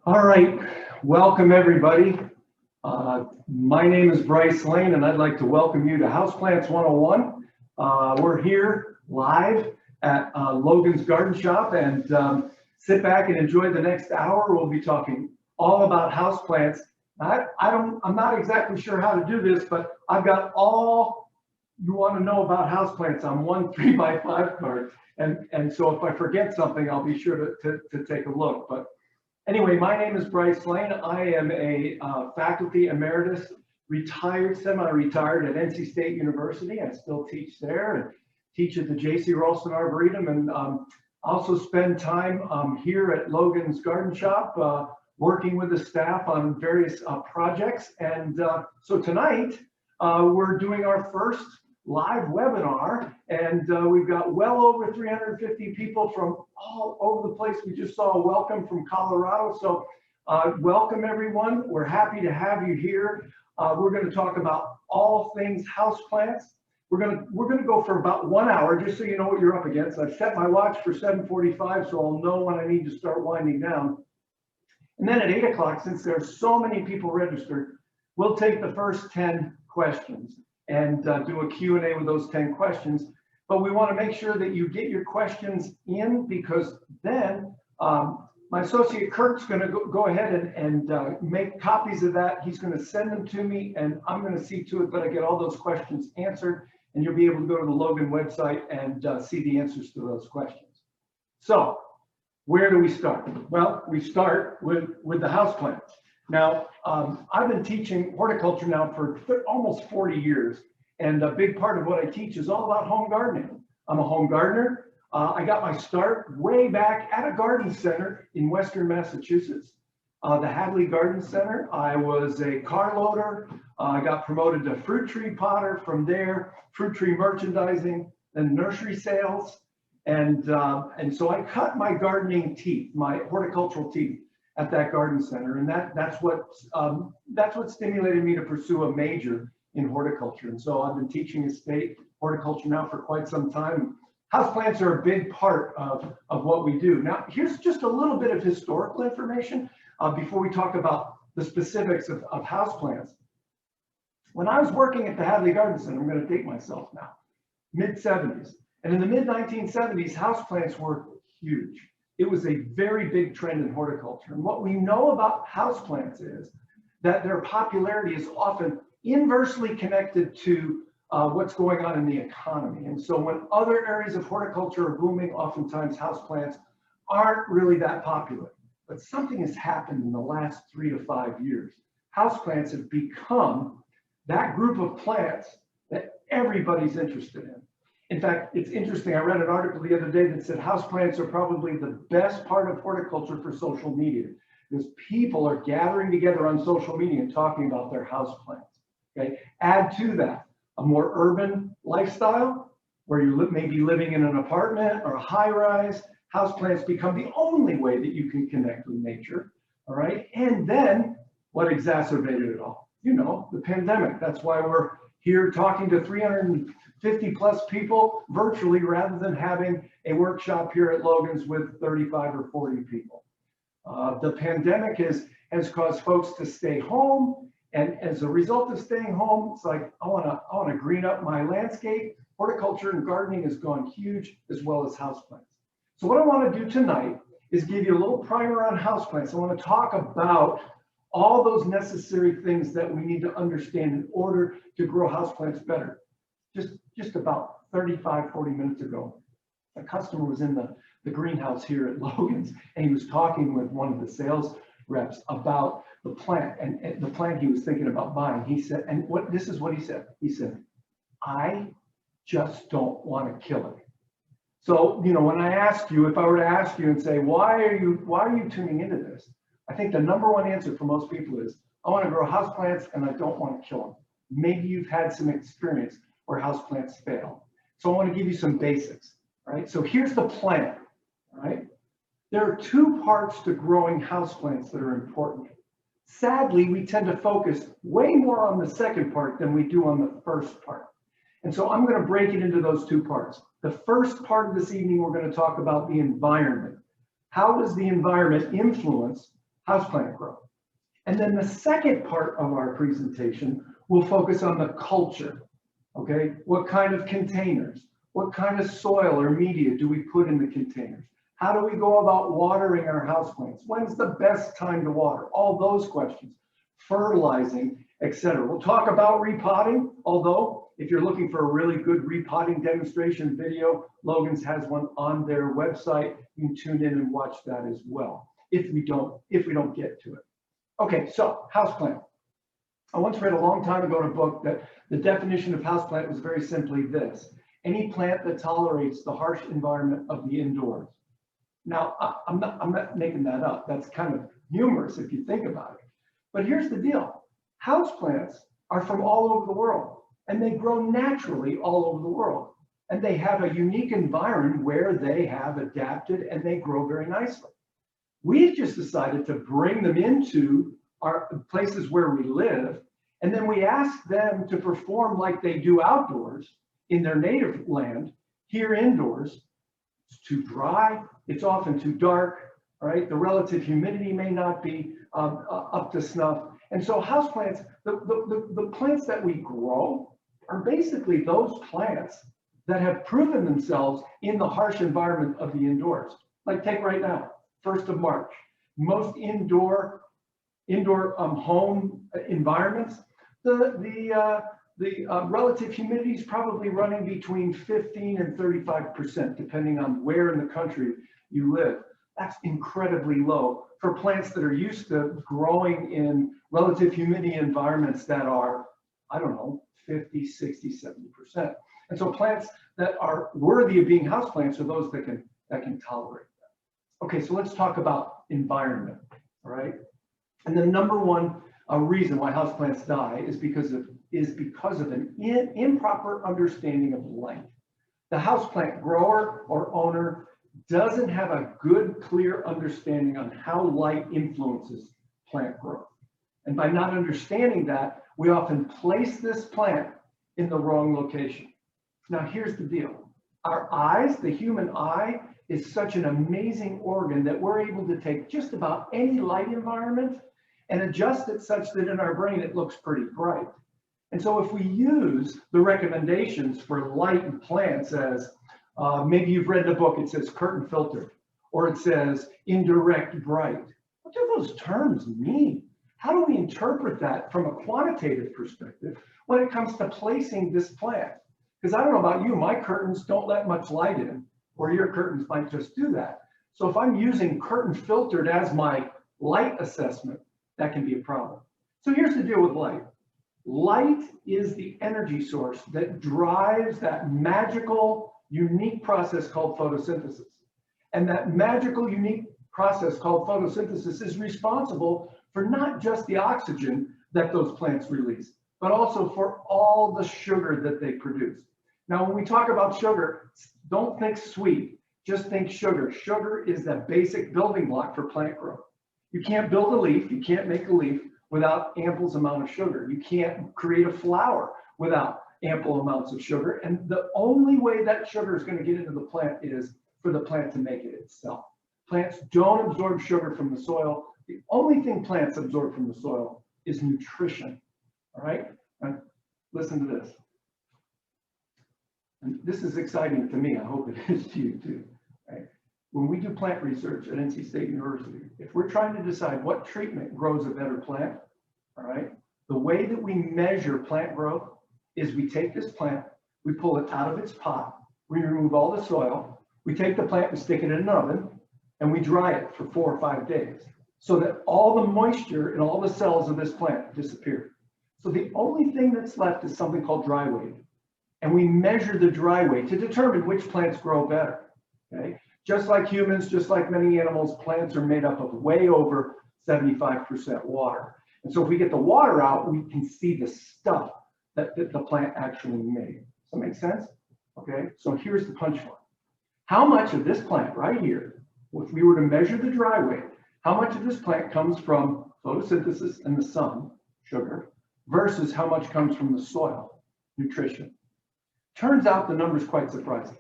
All right, welcome everybody. My name is Bryce Lane and I'd like to welcome you to Houseplants 101. We're here live at Logan's Garden Shop and sit back and enjoy the next hour. We'll be talking all about houseplants. I'm not exactly sure how to do this, but I've got all you want to know about houseplants on one 3x5 card. And so if I forget something, I'll be sure to take a look. But anyway, my name is Bryce Lane. I am a faculty emeritus, retired, semi-retired at NC State University. I still teach there and teach at the J.C. Ralston Arboretum, and also spend time here at Logan's Garden Shop working with the staff on various projects. And so tonight, we're doing our first live webinar, and we've got well over 350 people from all over the place. We just saw a welcome from Colorado, so welcome everyone. We're happy to have you here. We're going to talk about all things houseplants. We're going to go for about 1 hour, just so you know what you're up against. I've set my watch for 7:45, so I'll know when I need to start winding down. And then at 8 o'clock, since there are so many people registered, we'll take the first 10 questions and do a Q&A with those 10 questions. But we want to make sure that you get your questions in, because then my associate Kurt's going to go ahead and make copies of that. He's going to send them to me, and I'm going to see to it that I get all those questions answered, and you'll be able to go to the Logan website and see the answers to those questions. So where do we start? Well, we start with the houseplants. Now, I've been teaching horticulture now for almost 40 years, and a big part of what I teach is all about home gardening. I'm a home gardener. I got my start way back at a garden center in Western Massachusetts, the Hadley Garden Center. I was a car loader. I got promoted to fruit tree potter. From there, fruit tree merchandising, then nursery sales. And so I cut my gardening teeth, my horticultural teeth, at that garden center, and that's what stimulated me to pursue a major in horticulture. And so I've been teaching estate horticulture now for quite some time. Houseplants are a big part of what we do. Now, here's just a little bit of historical information before we talk about the specifics of houseplants. When I was working at the Hadley Garden Center, I'm going to date myself now, mid-70s, and in the mid-1970s, houseplants were huge. It was a very big trend in horticulture. And what we know about houseplants is that their popularity is often inversely connected to what's going on in the economy. And so when other areas of horticulture are booming, oftentimes houseplants aren't really that popular. But something has happened in the last 3 to 5 years. Houseplants have become that group of plants that everybody's interested in. In fact, it's interesting. I read an article the other day that said houseplants are probably the best part of horticulture for social media, because people are gathering together on social media and talking about their houseplants. Okay. Add to that a more urban lifestyle where you may be living in an apartment or a high-rise. Houseplants become the only way that you can connect with nature. All right. And then what exacerbated it all? You know, the pandemic. That's why we're here talking to 350 plus people virtually, rather than having a workshop here at Logan's with 35 or 40 people. The pandemic has caused folks to stay home, and as a result of staying home, it's like, I want to green up my landscape. Horticulture and gardening has gone huge, as well as houseplants. So what I want to do tonight is give you a little primer on houseplants. I want to talk about all those necessary things that we need to understand in order to grow houseplants better. Just about 35, 40 minutes ago, a customer was in the greenhouse here at Logan's, and he was talking with one of the sales reps about the plant and the plant he was thinking about buying. He said, this is what he said. He said, I just don't want to kill it. So, you know, when I ask you, if I were to ask you and say, why are you tuning into this? I think the number one answer for most people is, I want to grow houseplants and I don't want to kill them. Maybe you've had some experience where houseplants fail. So I want to give you some basics, right? So here's the plan, right? There are two parts to growing houseplants that are important. Sadly, we tend to focus way more on the second part than we do on the first part. And so I'm going to break it into those two parts. The first part of this evening, we're going to talk about the environment. How does the environment influence houseplant growth. And then the second part of our presentation will focus on the culture. Okay, what kind of containers, what kind of soil or media do we put in the containers? How do we go about watering our houseplants? When's the best time to water? All those questions, fertilizing, etc. We'll talk about repotting, although if you're looking for a really good repotting demonstration video, Logan's has one on their website. You can tune in and watch that as well, if we don't get to it. Okay, so houseplant. I once read a long time ago in a book that the definition of houseplant was very simply this: any plant that tolerates the harsh environment of the indoors. Now, I'm not making that up. That's kind of humorous if you think about it. But here's the deal. Houseplants are from all over the world, and they grow naturally all over the world. And they have a unique environment where they have adapted and they grow very nicely. We've just decided to bring them into our places where we live, and then we ask them to perform like they do outdoors in their native land, here indoors. It's too dry, it's often too dark, right? The relative humidity may not be up to snuff. And so houseplants, the plants that we grow are basically those plants that have proven themselves in the harsh environment of the indoors. Like take right now, 1st of March, most indoor home environments, the relative humidity is probably running between 15 and 35%, depending on where in the country you live. That's incredibly low for plants that are used to growing in relative humidity environments that are, I don't know, 50, 60, 70%. And so plants that are worthy of being houseplants are those that can tolerate that. Okay, so let's talk about environment, all right? And the number one reason why houseplants die is because of an improper understanding of light. The houseplant grower or owner doesn't have a good, clear understanding on how light influences plant growth. And by not understanding that, we often place this plant in the wrong location. Now, here's the deal. Our eyes, the human eye, is such an amazing organ that we're able to take just about any light environment and adjust it such that in our brain it looks pretty bright. And so if we use the recommendations for light in plants as, maybe you've read the book, it says curtain filtered, or it says indirect bright. What do those terms mean? How do we interpret that from a quantitative perspective when it comes to placing this plant? Because I don't know about you, my curtains don't let much light in, or your curtains might just do that. So if I'm using curtain filtered as my light assessment, that can be a problem. So here's the deal with light. Light is the energy source that drives that magical, unique process called photosynthesis. And that magical, unique process called photosynthesis is responsible for not just the oxygen that those plants release, but also for all the sugar that they produce. Now, when we talk about sugar, don't think sweet, just think sugar. Sugar is the basic building block for plant growth. You can't build a leaf, you can't make a leaf without ample amount of sugar. You can't create a flower without ample amounts of sugar. And the only way that sugar is going to get into the plant is for the plant to make it itself. Plants don't absorb sugar from the soil. The only thing plants absorb from the soil is nutrition. All right? Now, listen to this. And this is exciting to me. I hope it is to you too. Right? When we do plant research at NC State University, if we're trying to decide what treatment grows a better plant, all right, the way that we measure plant growth is we take this plant, we pull it out of its pot, we remove all the soil, we take the plant and stick it in an oven, and we dry it for 4 or 5 days so that all the moisture in all the cells of this plant disappear. So the only thing that's left is something called dry weight. And we measure the dry weight to determine which plants grow better, okay? Just like humans, just like many animals, plants are made up of way over 75% water. And so if we get the water out, we can see the stuff that the plant actually made. Does that make sense? Okay, so here's the punchline. How much of this plant right here, if we were to measure the dry weight, how much of this plant comes from photosynthesis and the sun, sugar, versus how much comes from the soil, nutrition? Turns out the number's quite surprising.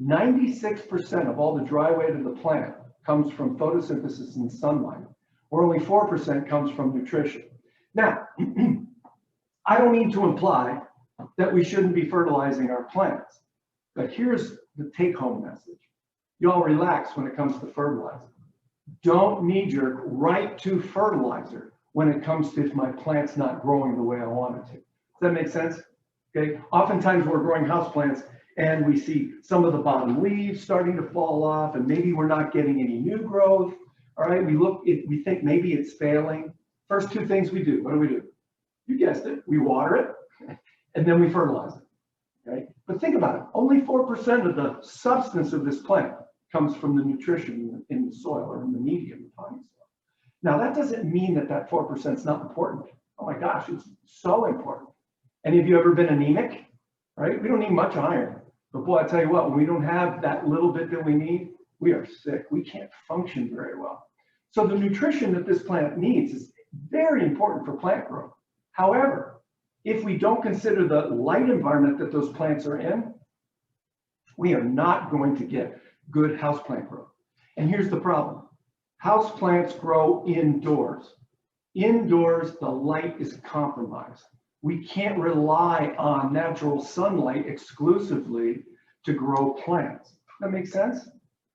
96% of all the dry weight of the plant comes from photosynthesis and sunlight, where only 4% comes from nutrition. Now, I don't mean to imply that we shouldn't be fertilizing our plants, but here's the take-home message. Y'all relax when it comes to fertilizer. Don't knee-jerk right to fertilizer when it comes to if my plant's not growing the way I want it to. Does that make sense? Okay. Oftentimes we're growing houseplants and we see some of the bottom leaves starting to fall off, and maybe we're not getting any new growth. All right. We think maybe it's failing. First two things we do. What do? You guessed it. We water it, and then we fertilize it. Okay. But think about it. Only 4% of the substance of this plant comes from the nutrition in the soil or in the medium, the potting soil. Now, that doesn't mean that 4% is not important. Oh my gosh, it's so important. Any of you ever been anemic? Right? We don't need much iron. But boy, I tell you what, when we don't have that little bit that we need, we are sick. We can't function very well. So the nutrition that this plant needs is very important for plant growth. However, if we don't consider the light environment that those plants are in, we are not going to get good houseplant growth. And here's the problem. Houseplants grow indoors. Indoors, the light is compromised. We can't rely on natural sunlight exclusively to grow plants. That makes sense?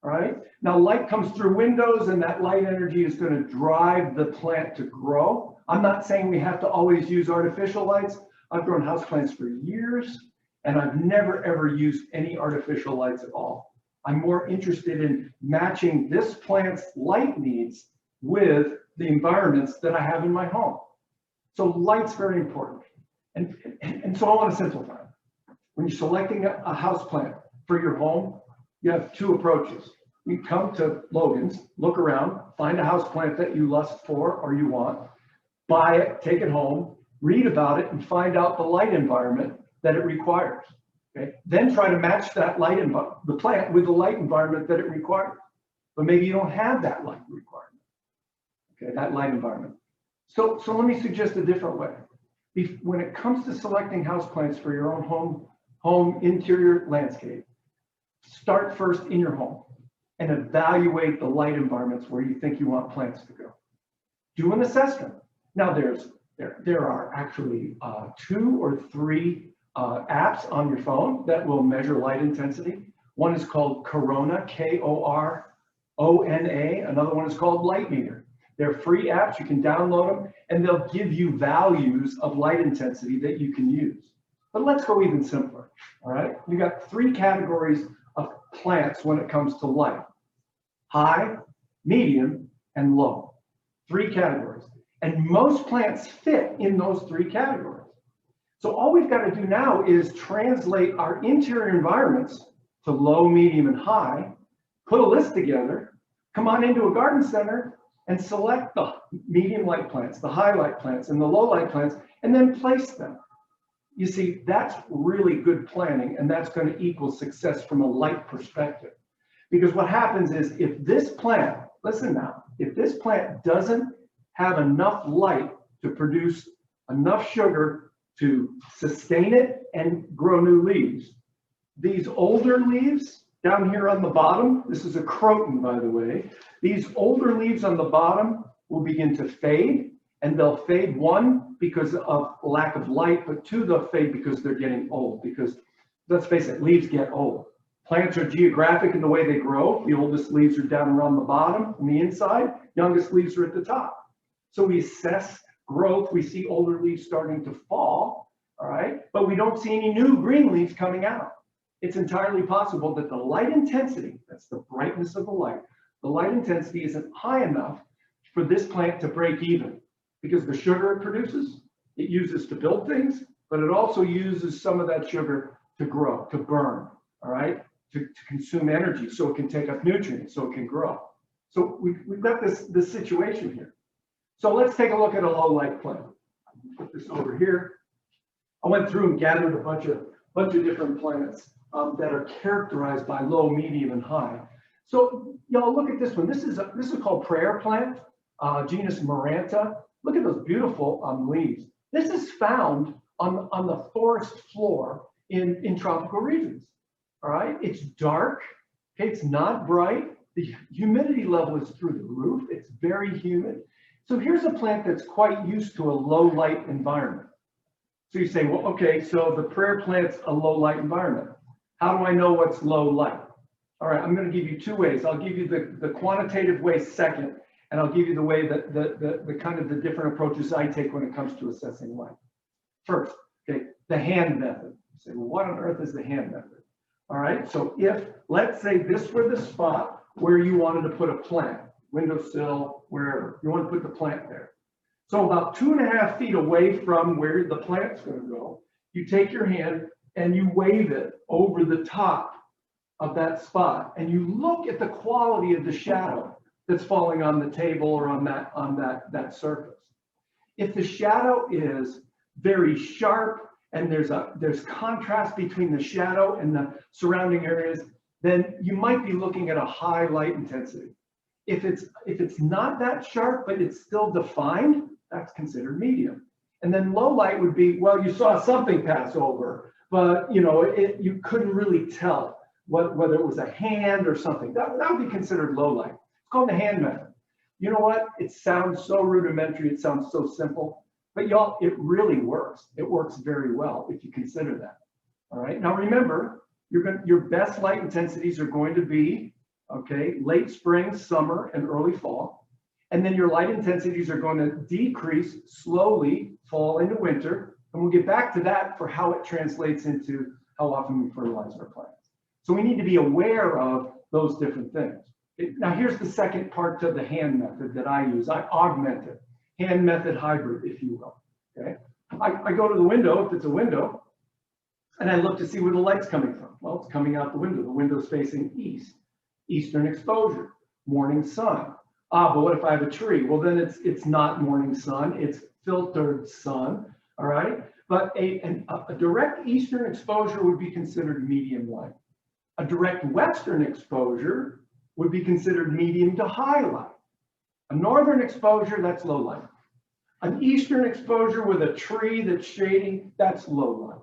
All right. Now, light comes through windows, and that light energy is going to drive the plant to grow. I'm not saying we have to always use artificial lights. I've grown houseplants for years, and I've never, ever used any artificial lights at all. I'm more interested in matching this plant's light needs with the environments that I have in my home. So light's very important. And so I want to simplify. When you're selecting a house plant for your home, you have two approaches. You come to Logan's, look around, find a house plant that you lust for or you want, buy it, take it home, read about it, and find out the light environment that it requires. Okay? Then try to match that the plant with the light environment that it requires. But maybe you don't have that light requirement. Okay, that light environment. So let me suggest a different way. When it comes to selecting houseplants for your own home interior landscape, start first in your home and evaluate the light environments where you think you want plants to go. Do an assessment. Now there are actually 2 or 3 apps on your phone that will measure light intensity. One is called Corona, Korona. Another one is called Light Meter. They're free apps. You can download them, and they'll give you values of light intensity that you can use. But let's go even simpler. All right. You got 3 categories of plants when it comes to light: high, medium, and low. 3 categories. And most plants fit in those 3 categories. So all we've got to do now is translate our interior environments to low, medium, and high, put a list together, come on into a garden center, and select the medium light plants, the high light plants, and the low light plants, and then place them. You see, that's really good planning, and that's going to equal success from a light perspective. Because what happens is if this plant, listen now, if this plant doesn't have enough light to produce enough sugar to sustain it and grow new leaves, these older leaves down here on the bottom, this is a croton, by the way, these older leaves on the bottom will begin to fade, and they'll fade, 1, because of lack of light, but 2, they'll fade because they're getting old. Because let's face it, leaves get old. Plants are geographic in the way they grow. The oldest leaves are down around the bottom on the inside, youngest leaves are at the top. So we assess growth, we see older leaves starting to fall, all right, but we don't see any new green leaves coming out. It's entirely possible that the light intensity, that's the brightness of the light intensity isn't high enough for this plant to break even, because the sugar it produces, it uses to build things, but it also uses some of that sugar to grow, to burn, all right, to consume energy so it can take up nutrients, so it can grow. So we've got this situation here. So let's take a look at a low light plant. Put this over here. I went through and gathered a bunch of different plants that are characterized by low, medium, and high. So y'all look at this one. This is called prayer plant, genus Maranta. Look at those beautiful leaves. This is found on the forest floor in tropical regions. All right, it's dark. Okay, it's not bright. The humidity level is through the roof. It's very humid. So here's a plant that's quite used to a low light environment. So you say, well, okay, so the prayer plant's a low light environment. How do I know what's low light? All right, I'm going to give you two ways. I'll give you the quantitative way second, and I'll give you the way that the kind of the different approaches I take when it comes to assessing light. First, okay, the hand method. You say, well, what on earth is the hand method? All right, so if, let's say this were the spot where you wanted to put a plant, windowsill, wherever, you want to put the plant there. So about 2.5 feet away from where the plant's going to go, you take your hand and you wave it over the top of that spot, and you look at the quality of the shadow that's falling on the table or on that surface. If the shadow is very sharp and there's contrast between the shadow and the surrounding areas, then you might be looking at a high light intensity. If it's not that sharp but it's still defined, that's considered medium. And then low light would be, well, you saw something pass over, but you couldn't really tell whether it was a hand or something. That would be considered low light. It's called the hand method. You know what? It sounds so rudimentary. It sounds so simple, but y'all, it really works. It works very well if you consider that. All right. Now remember, your best light intensities are going to be, okay, late spring, summer, and early fall. And then your light intensities are going to decrease slowly fall into winter. And we'll get back to that for how it translates into how often we fertilize our plants. So we need to be aware of those different things. Now here's the second part to the hand method that I use. I augment it, hand method hybrid, if you will. Okay, I go to the window, if it's a window, and I look to see where the light's coming from. Well, it's coming out the window. The window's facing east, eastern exposure, morning sun. But what if I have a tree? Well, then it's not morning sun, it's filtered sun. All right, but a direct eastern exposure would be considered medium light. A direct western exposure would be considered medium to high light. A northern exposure, that's low light. An eastern exposure with a tree that's shading, that's low light.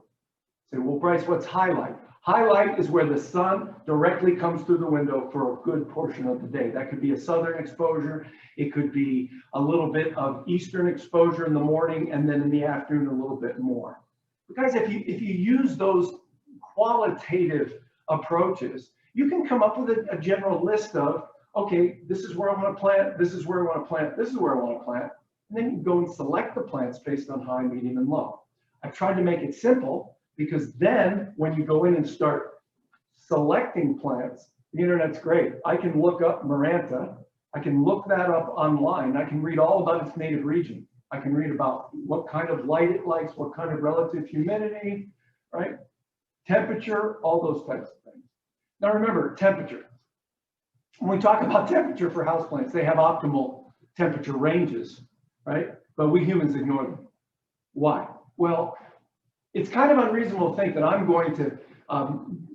Say, well, Bryce, what's high light? High light is where the sun directly comes through the window for a good portion of the day. That could be a southern exposure. It could be a little bit of eastern exposure in the morning, and then in the afternoon, a little bit more. But guys, if you use those qualitative approaches, you can come up with a general list of, okay, this is where I want to plant, this is where I want to plant, this is where I want to plant, and then you go and select the plants based on high, medium, and low. I've tried to make it simple because then when you go in and start selecting plants, the internet's great. I can look up Maranta, I can look that up online, I can read all about its native region. I can read about what kind of light it likes, what kind of relative humidity, right? Temperature, all those types of things. Now remember, temperature. When we talk about temperature for houseplants, they have optimal temperature ranges, right? But we humans ignore them. Why? Well, it's kind of unreasonable to think that I'm going to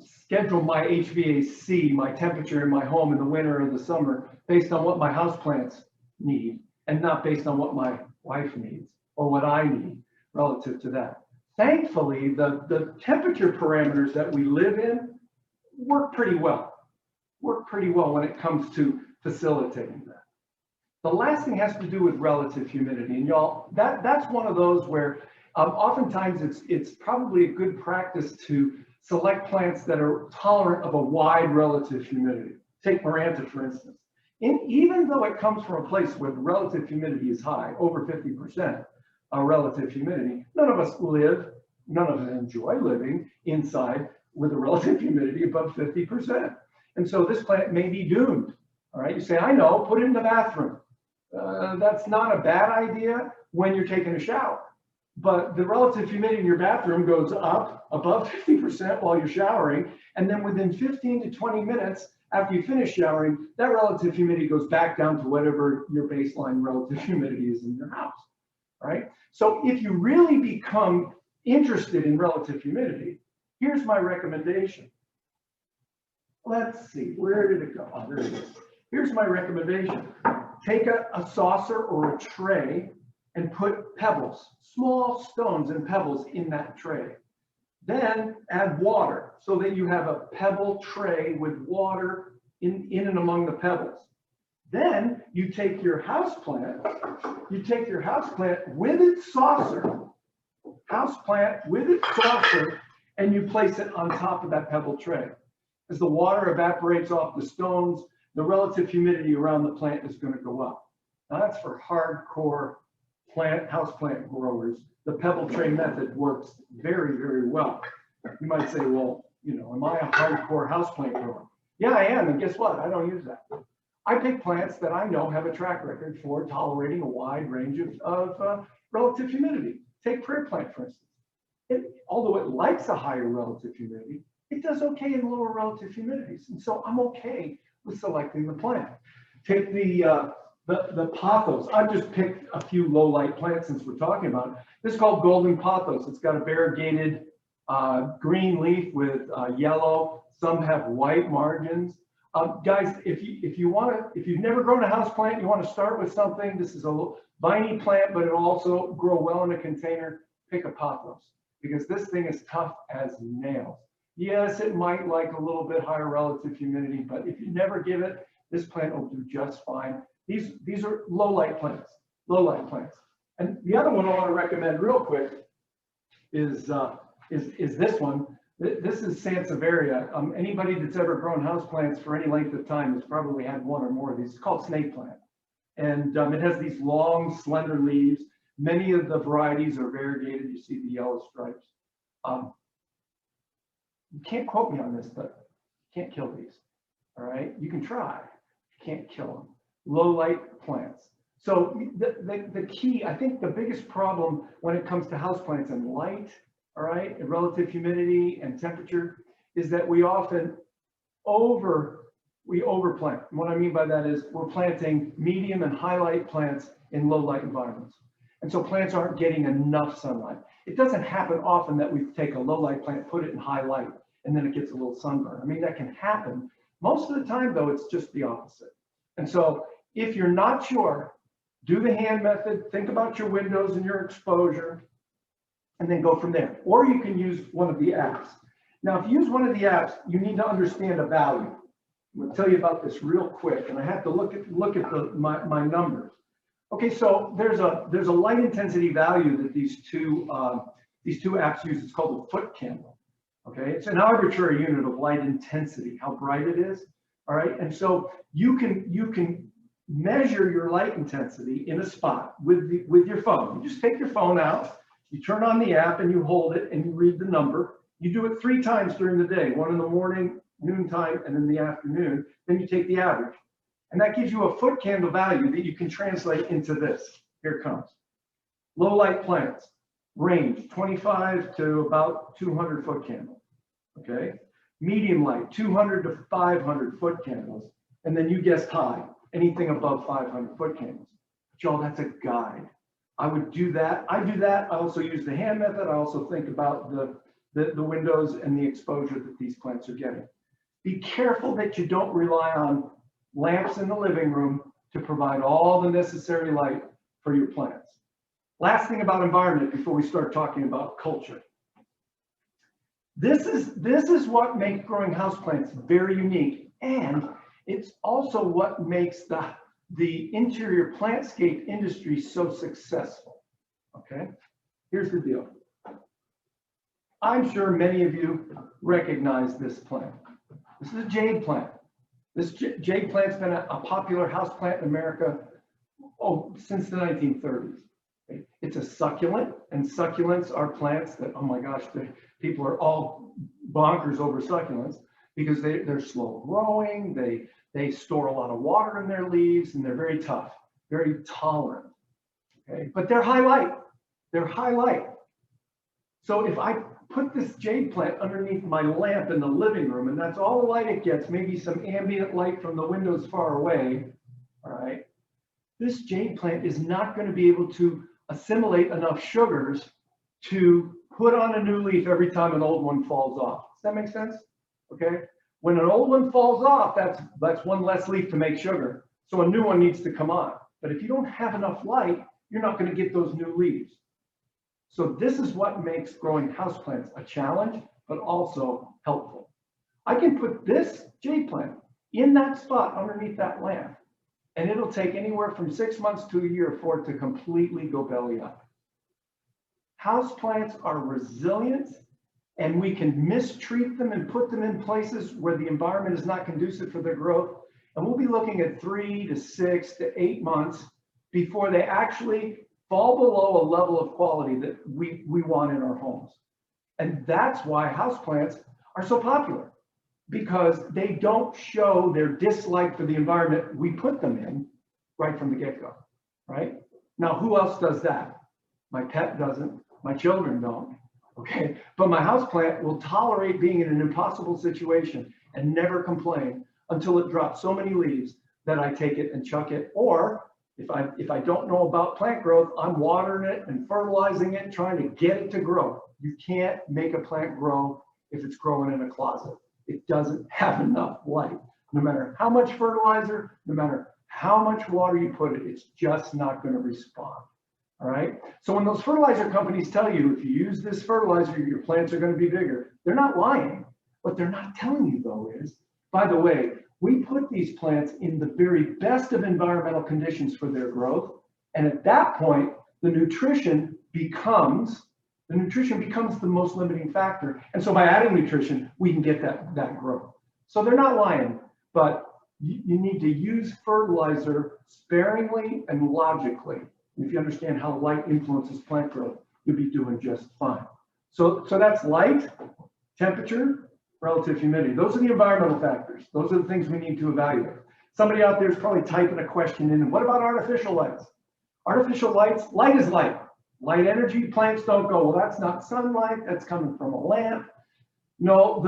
schedule my HVAC, my temperature in my home in the winter or the summer based on what my houseplants need and not based on what my wife needs or what I need relative to that. Thankfully, the temperature parameters that we live in work pretty well when it comes to facilitating that. The last thing has to do with relative humidity. And y'all, that's one of those where oftentimes it's probably a good practice to select plants that are tolerant of a wide relative humidity. Take Maranta, for instance. Even though it comes from a place where the relative humidity is high, over 50%, relative humidity. None of us enjoy living inside with a relative humidity above 50%. And so this plant may be doomed. All right, you say, I know, put it in the bathroom. That's not a bad idea when you're taking a shower. But the relative humidity in your bathroom goes up above 50% while you're showering. And then within 15 to 20 minutes after you finish showering, that relative humidity goes back down to whatever your baseline relative humidity is in your house. Right? So if you really become interested in relative humidity, here's my recommendation. Let's see, where did it go? Oh, there it is. Here's my recommendation. Take a saucer or a tray and put pebbles, small stones and pebbles in that tray. Then add water so that you have a pebble tray with water in and among the pebbles. Then you take your house plant with its saucer, and you place it on top of that pebble tray. As the water evaporates off the stones, the relative humidity around the plant is going to go up. Now that's for hardcore houseplant growers. The pebble tray method works very, very well. You might say, well, you know, am I a hardcore houseplant grower? Yeah, I am. And guess what? I don't use that. I pick plants that I know have a track record for tolerating a wide range of relative humidity. Take prayer plant, for instance. Although it likes a higher relative humidity, it does okay in lower relative humidities. And so I'm okay with selecting the plant. Take the pothos. I've just picked a few low light plants since we're talking about it. This is called golden pothos. It's got a variegated green leaf with yellow. Some have white margins. Guys, if you've never grown a house plant, you want to start with something. This is a little viney plant, but it'll also grow well in a container. Pick a pothos because this thing is tough as nails. Yes, it might like a little bit higher relative humidity, but if you never give it, this plant will do just fine. These are low light plants. And the other one I want to recommend real quick is this one. This is Sansevieria. Anybody that's ever grown houseplants for any length of time has probably had one or more of these. It's called snake plant. And it has these long, slender leaves. Many of the varieties are variegated. You see the yellow stripes. You can't quote me on this, but you can't kill these. All right, you can try. You can't kill them. Low light plants. So the key, I think the biggest problem when it comes to houseplants and light, all right, and relative humidity and temperature, is that we often overplant. And what I mean by that is we're planting medium and high light plants in low light environments. And so plants aren't getting enough sunlight. It doesn't happen often that we take a low light plant, put it in high light, and then it gets a little sunburn. I mean, that can happen. Most of the time though, it's just the opposite. And so if you're not sure, do the hand method, think about your windows and your exposure, and then go from there. Or you can use one of the apps. Now, if you use one of the apps, you need to understand a value. I'm going to tell you about this real quick, and I have to look at my numbers. Okay, so there's a light intensity value that these two apps use. It's called a foot candle. Okay, it's an arbitrary unit of light intensity, how bright it is. All right, and so you can measure your light intensity in a spot with your phone. You just take your phone out, you turn on the app, and you hold it, and you read the number. You do it 3 times during the day, one in the morning, noontime, and in the afternoon. Then you take the average. And that gives you a foot candle value that you can translate into this. Here it comes. Low light plants, range 25 to about 200 foot candle. Okay. Medium light, 200 to 500 foot candles. And then you guessed high, anything above 500 foot candles. But y'all, that's a guide. I would do that. I do that. I also use the hand method. I also think about the windows and the exposure that these plants are getting. Be careful that you don't rely on lamps in the living room to provide all the necessary light for your plants. Last thing about environment before we start talking about culture. This is what makes growing houseplants very unique, and it's also what makes the interior plantscape industry so successful. Okay, here's the deal. I'm sure many of you recognize this plant. This is a jade plant. This jade plant's been a popular house plant in America since the 1930s. Okay? It's a succulent, and succulents are plants that, oh my gosh, people are all bonkers over succulents because they're slow growing, they store a lot of water in their leaves, and they're very tough, very tolerant. Okay, but they're high light. They're high light. So if I put this jade plant underneath my lamp in the living room, and that's all the light it gets, maybe some ambient light from the windows far away, all right, this jade plant is not going to be able to assimilate enough sugars to put on a new leaf every time an old one falls off. Does that make sense? Okay. When an old one falls off, that's one less leaf to make sugar. So a new one needs to come on. But if you don't have enough light, you're not going to get those new leaves. So this is what makes growing houseplants a challenge, but also helpful. I can put this jade plant in that spot underneath that lamp, and it'll take anywhere from 6 months to a year for it to completely go belly up. Houseplants are resilient, and we can mistreat them and put them in places where the environment is not conducive for their growth. And we'll be looking at 3 to 6 to 8 months before they actually fall below a level of quality that we want in our homes. And that's why houseplants are so popular, because they don't show their dislike for the environment we put them in right from the get-go, right? Now, who else does that? My pet doesn't, my children don't, okay? But my houseplant will tolerate being in an impossible situation and never complain until it drops so many leaves that I take it and chuck it. Or if I don't know about plant growth, I'm watering it and fertilizing it, trying to get it to grow. You can't make a plant grow if it's growing in a closet. It doesn't have enough light. No matter how much fertilizer, no matter how much water you put it, it's just not going to respond. All right. So when those fertilizer companies tell you, if you use this fertilizer, your plants are going to be bigger, they're not lying. What they're not telling you, though, is, by the way, we put these plants in the very best of environmental conditions for their growth. And at that point, the nutrition becomes the most limiting factor. And so by adding nutrition, we can get that growth. So they're not lying, but you need to use fertilizer sparingly and logically. If you understand how light influences plant growth, you'll be doing just fine. So that's light, temperature, relative humidity. Those are the environmental factors. Those are the things we need to evaluate. Somebody out there is probably typing a question in. And what about artificial lights? Artificial lights, light is light. Light energy, plants don't go, well, that's not sunlight, that's coming from a lamp. No,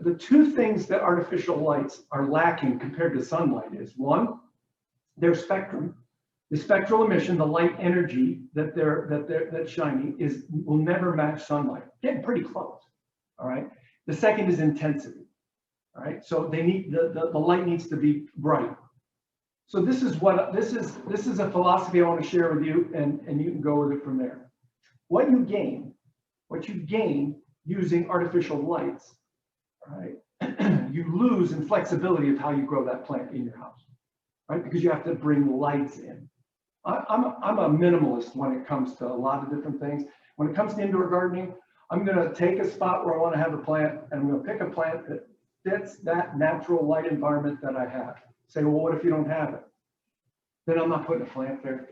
the two things that artificial lights are lacking compared to sunlight is, one, their spectrum. The spectral emission, the light energy that's shining will never match sunlight. Getting pretty close. All right. The second is intensity. All right. So they need the light needs to be bright. So this is a philosophy I want to share with you, and you can go with it from there. What you gain using artificial lights, all right, you lose in flexibility of how you grow that plant in your house, right? Because you have to bring lights in. I'm a minimalist when it comes to a lot of different things. When it comes to indoor gardening, I'm going to take a spot where I want to have a plant, and I'm going to pick a plant that fits that natural light environment that I have. Say, well, what if you don't have it? Then I'm not putting a plant there.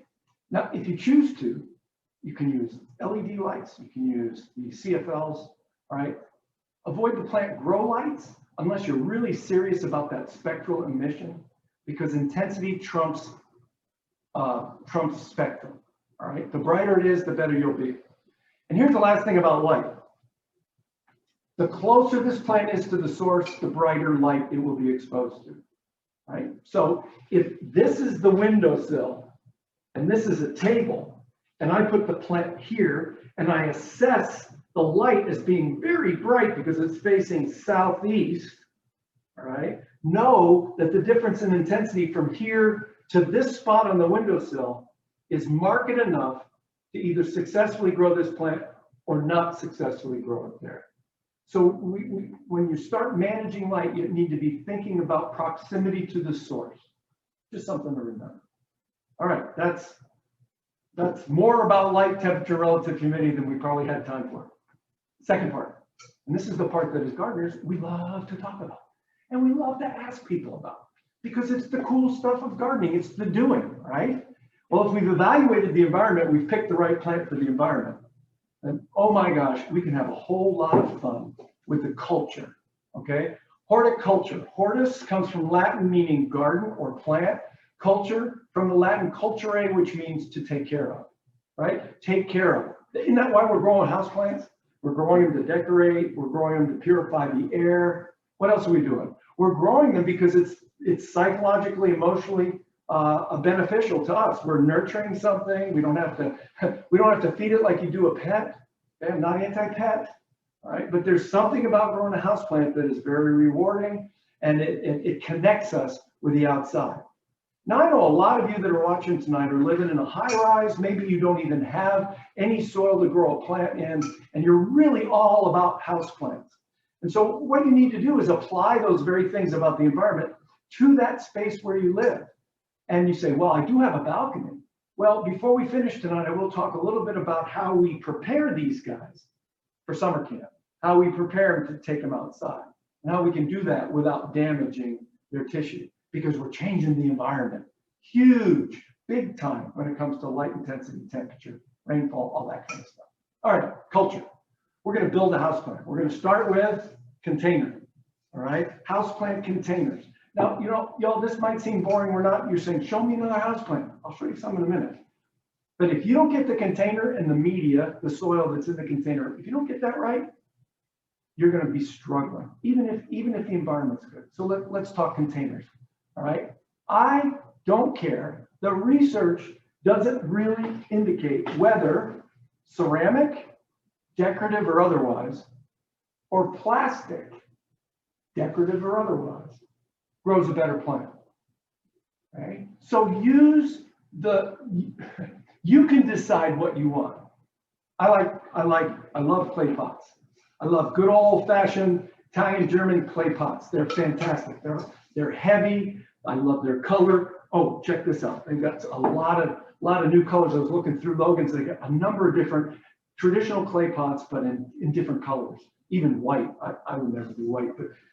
Now, if you choose to, you can use LED lights. You can use the CFLs, all right? Avoid the plant grow lights unless you're really serious about that spectral emission, because intensity trumps spectrum, all right? The brighter it is, the better you'll be. And here's the last thing about light. The closer this plant is to the source, the brighter light it will be exposed to. Right? So if this is the windowsill and this is a table, and I put the plant here and I assess the light as being very bright because it's facing southeast, all right, know that the difference in intensity from here to this spot on the windowsill is marked enough to either successfully grow this plant or not successfully grow it there. So when you start managing light, you need to be thinking about proximity to the source. Just something to remember. All right, that's more about light, temperature, relative humidity than we probably had time for. Second part, and this is the part that as gardeners, we love to talk about. And we love to ask people about, because it's the cool stuff of gardening. It's the doing, right? Well, if we've evaluated the environment, we've picked the right plant for the environment. And oh my gosh, we can have a whole lot of fun with the culture, okay? Horticulture. Hortus comes from Latin meaning garden or plant. Culture from the Latin culturare, which means to take care of, right? Take care of. Isn't that why we're growing houseplants? We're growing them to decorate. We're growing them to purify the air. What else are we doing? We're growing them because it's psychologically, emotionally beneficial to us. We're nurturing something. We don't have to feed it like you do a pet. Okay? I'm not anti-pet, all right? But there's something about growing a houseplant that is very rewarding, and it connects us with the outside. Now, I know a lot of you that are watching tonight are living in a high-rise. Maybe you don't even have any soil to grow a plant in, and you're really all about houseplants. And so what you need to do is apply those very things about the environment to that space where you live. And you say, well, I do have a balcony. Well, before we finish tonight, I will talk a little bit about how we prepare these guys for summer camp, how we prepare them to take them outside, and how we can do that without damaging their tissue, because we're changing the environment. Huge, big time when it comes to light intensity, temperature, rainfall, all that kind of stuff. All right, culture. We're going to build a house plant. We're going to start with container. All right, houseplant containers. Now, y'all, this might seem boring. You're saying, show me another houseplant. I'll show you some in a minute. But if you don't get the container and the media, the soil that's in the container, if you don't get that right, you're going to be struggling, even if the environment's good. So let's talk containers. All right, I don't care. The research doesn't really indicate whether ceramic, decorative or otherwise, or plastic, decorative or otherwise, grows a better plant. Okay, so you can decide what you want. I love clay pots. I love good old-fashioned Italian German clay pots. They're fantastic. They're heavy. I love their color. Oh, check this out. They've got a lot of new colors. I was looking through Logan's. They got a number of different traditional clay pots, but in different colors. Even white. I would never do white,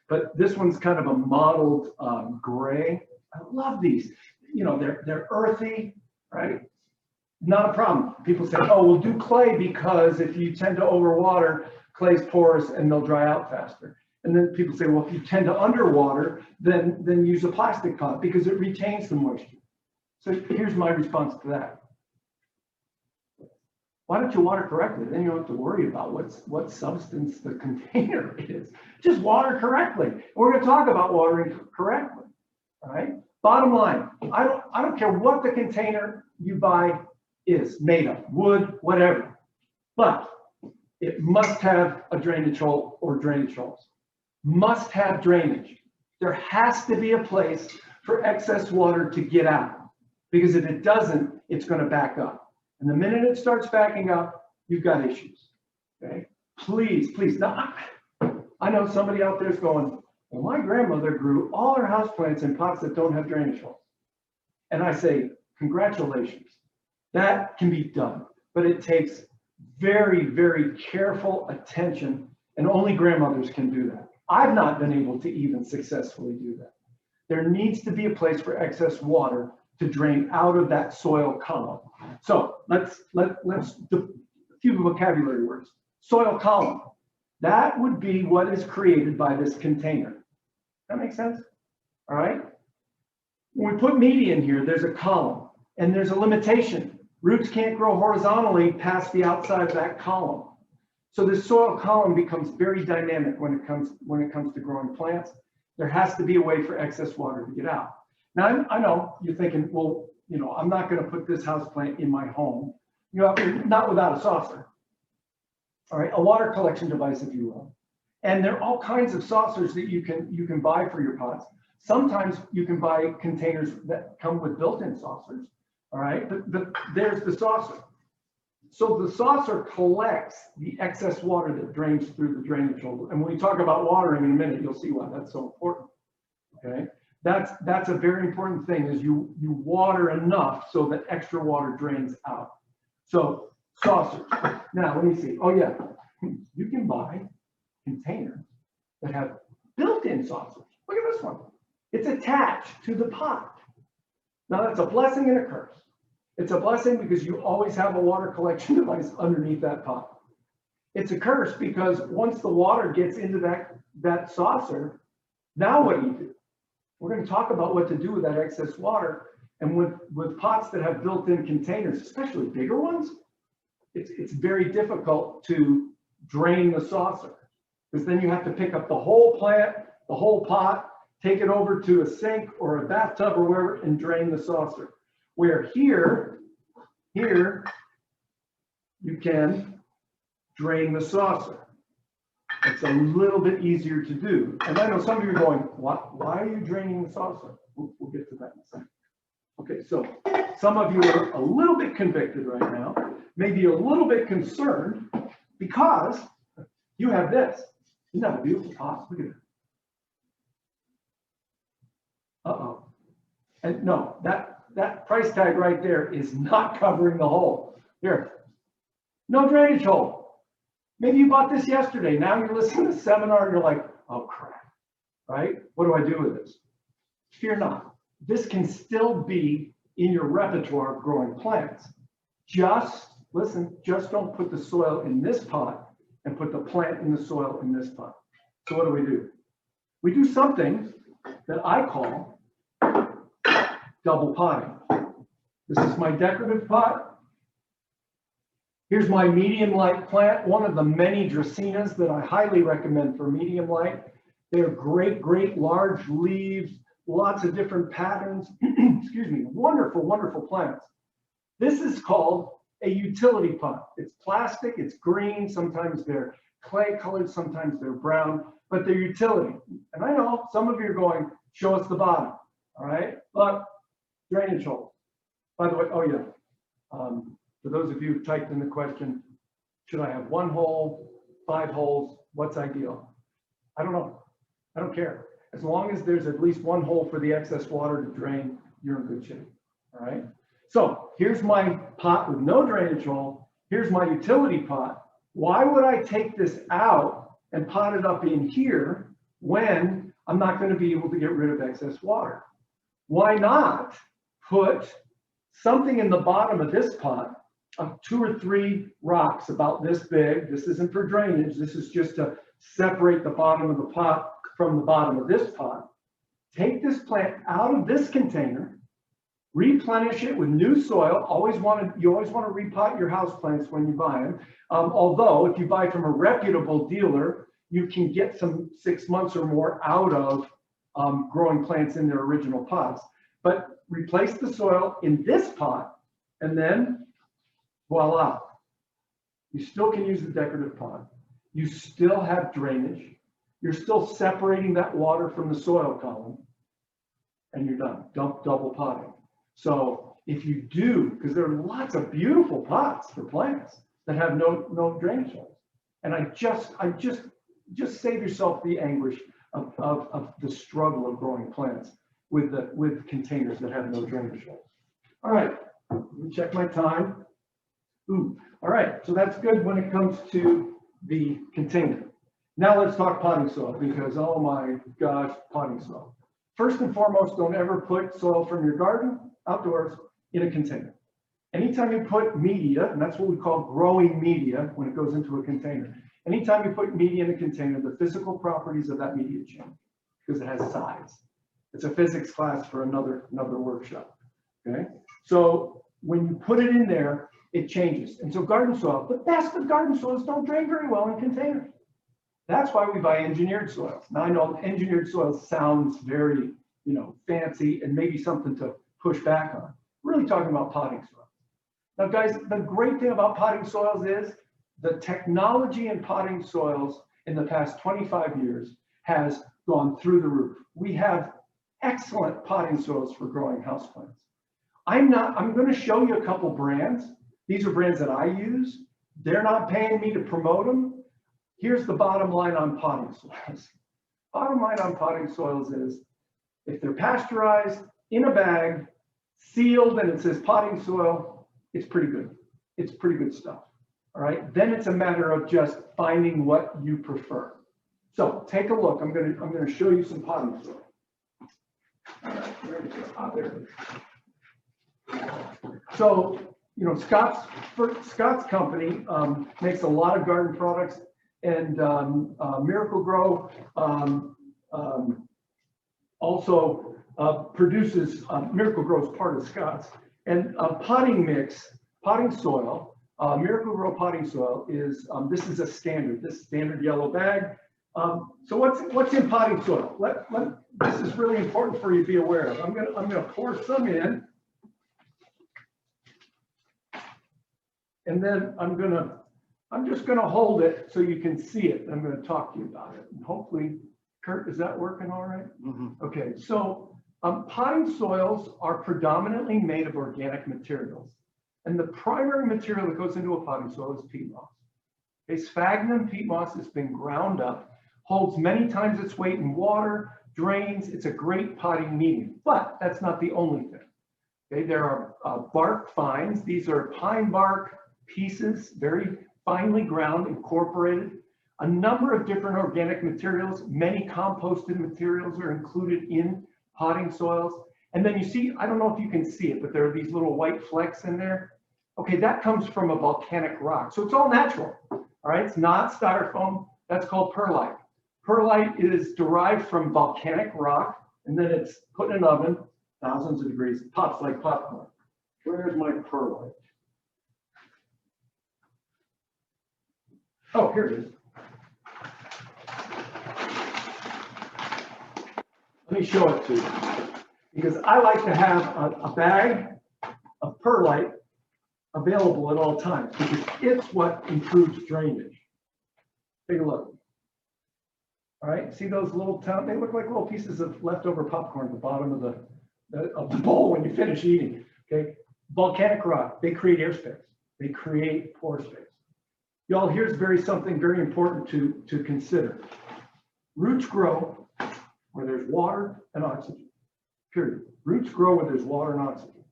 but this one's kind of a mottled gray. I love these. They're earthy, right? Not a problem. People say, oh, we'll do clay because if you tend to overwater, clay's porous and they'll dry out faster. And then people say, well, if you tend to underwater, then use a plastic pot because it retains the moisture. So here's my response to that. Why don't you water correctly? Then you don't have to worry about what substance the container is. Just water correctly. We're going to talk about watering correctly. All right. Bottom line, I don't care what the container you buy is made of, wood, whatever, but it must have a drainage hole or drainage holes. Must have drainage. There has to be a place for excess water to get out, because if it doesn't, it's going to back up. And the minute it starts backing up, you've got issues. Okay, please. Now, I know somebody out there is going, well, my grandmother grew all her houseplants in pots that don't have drainage holes. And I say, congratulations. That can be done, but it takes very, very careful attention, and only grandmothers can do that. I've not been able to even successfully do that. There needs to be a place for excess water to drain out of that soil column. So let's do a few vocabulary words. Soil column. That would be what is created by this container. That makes sense? All right. When we put media in here, there's a column and there's a limitation. Roots can't grow horizontally past the outside of that column. So this soil column becomes very dynamic when it comes to growing plants. There has to be a way for excess water to get out. Now, I know you're thinking, well, I'm not going to put this houseplant in my home, not without a saucer. All right, a water collection device, if you will. And there are all kinds of saucers that you can buy for your pots. Sometimes you can buy containers that come with built-in saucers. All right, but there's the saucer. So the saucer collects the excess water that drains through the drainage hole. And when we talk about watering in a minute, you'll see why that's so important. Okay, that's a very important thing, is you water enough so that extra water drains out. So saucers. Now let me see. Oh yeah, you can buy containers that have built-in saucers. Look at this one. It's attached to the pot. Now that's a blessing and a curse. It's a blessing because you always have a water collection device underneath that pot. It's a curse because once the water gets into that saucer, now what do? We're going to talk about what to do with that excess water. And with pots that have built-in containers, especially bigger ones, it's very difficult to drain the saucer, because then you have to pick up the whole plant, the whole pot, take it over to a sink or a bathtub or wherever and drain the saucer. Where here you can drain the saucer. It's a little bit easier to do. And I know some of you are going, why are you draining the saucer? We'll get to that in a second. Okay, so some of you are a little bit convicted right now, maybe a little bit concerned, because you have this. Isn't that a beautiful pot? Look at it. Uh-oh. And no, that price tag right there is not covering the hole. Here, no drainage hole. Maybe you bought this yesterday. Now you're listening to the seminar and you're like, oh crap, right? What do I do with this? Fear not. This can still be in your repertoire of growing plants. Just listen, just don't put the soil in this pot and put the plant in the soil in this pot. So what do? We do something that I call double potting. This is my decorative pot. Here's my medium light plant, one of the many dracaenas that I highly recommend for medium light. They're great, great large leaves, lots of different patterns. Excuse me, wonderful, wonderful plants. This is called a utility pot. It's plastic, it's green, sometimes they're clay colored, sometimes they're brown, but they're utility. And I know some of you are going, show us the bottom, all right? But drainage hole. By the way, oh yeah, for those of you who typed in the question, should I have 1 hole, 5 holes, what's ideal? I don't know, I don't care. As long as there's at least 1 hole for the excess water to drain, you're in good shape, all right? So here's my pot with no drainage hole. Here's my utility pot. Why would I take this out and pot it up in here when I'm not going to be able to get rid of excess water? Why not put something in the bottom of this pot of 2 or 3 rocks about this big? This isn't for drainage. This is just to separate the bottom of the pot from the bottom of this pot. Take this plant out of this container, replenish it with new soil. You always want to repot your house plants when you buy them. Although if you buy from a reputable dealer, you can get some 6 months or more out of growing plants in their original pots. But replace the soil in this pot, and then voila. You still can use the decorative pot. You still have drainage. You're still separating that water from the soil column, and you're done. Double potting. So if you do, because there are lots of beautiful pots for plants that have no drainage holes, and I just save yourself the anguish of the struggle of growing plants with containers that have no drainage holes. All right, let me check my time. Ooh, all right, so that's good when it comes to the container. Now let's talk potting soil, because oh my gosh, potting soil. First and foremost, don't ever put soil from your garden outdoors in a container. Anytime you put media, and that's what we call growing media when it goes into a container. Anytime you put media in a container, the physical properties of that media change because it has size. It's a physics class for another workshop, okay? So when you put it in there, it changes. And so garden soil, the best of garden soils don't drain very well in containers. That's why we buy engineered soils. Now I know engineered soil sounds very, fancy and maybe something to push back on. We're really talking about potting soil. Now guys, the great thing about potting soils is the technology in potting soils in the past 25 years has gone through the roof. We have excellent potting soils for growing houseplants. I'm going to show you a couple brands. These are brands that I use. They're not paying me to promote them. Here's the bottom line on potting soils. Bottom line on potting soils is if they're pasteurized, in a bag, sealed, and it says potting soil, it's pretty good. It's pretty good stuff. All right. Then it's a matter of just finding what you prefer. So take a look. I'm going to show you some potting soil. All right. Where is it? Ah, there it is. So, Scott's company makes a lot of garden products, and Miracle Grow also produces, Miracle Grow is part of Scott's, and potting soil. Miracle Grow potting soil is, this is a standard yellow bag. So what's in potting soil? This is really important for you to be aware of. I'm gonna pour some in, and then I'm just gonna hold it so you can see it. I'm gonna talk to you about it, and hopefully, Kurt, is that working all right? Mm-hmm. Okay, so potting soils are predominantly made of organic materials. And the primary material that goes into a potting soil is peat moss. A sphagnum peat moss has been ground up, holds many times its weight in water, drains. It's a great potting medium, but that's not the only thing. Okay, there are bark fines. These are pine bark pieces, very finely ground, incorporated. A number of different organic materials, many composted materials are included in potting soils. And then you see, I don't know if you can see it, but there are these little white flecks in there. Okay, that comes from a volcanic rock. So it's all natural, all right? It's not styrofoam. That's called perlite. Perlite is derived from volcanic rock, and then it's put in an oven, thousands of degrees, pops like popcorn. Where's my perlite? Oh, here it is. Let me show it to you, because I like to have a bag of perlite available at all times, because it's what improves drainage. Take a look. All right, see those little, they look like little pieces of leftover popcorn at the bottom of the bowl when you finish eating, okay? Volcanic rock, they create airspace. They create pore space. Y'all, here's something very important to consider. Roots grow where there's water and oxygen, period. Roots grow where there's water and oxygen.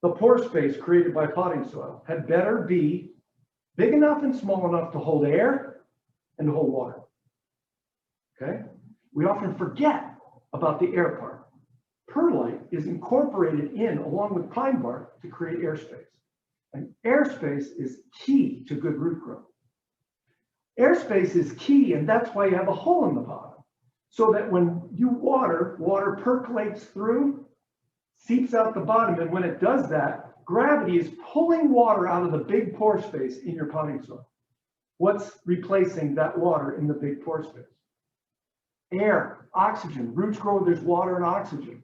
The pore space created by potting soil had better be big enough and small enough to hold air and to hold water, okay? We often forget about the air part. Perlite is incorporated in along with pine bark to create airspace. And airspace is key to good root growth. Airspace is key, and that's why you have a hole in the bottom. So that when you water, water percolates through, seeps out the bottom, and when it does that, gravity is pulling water out of the big pore space in your potting soil. What's replacing that water in the big pore space? Air, oxygen. Roots grow where there's water and oxygen.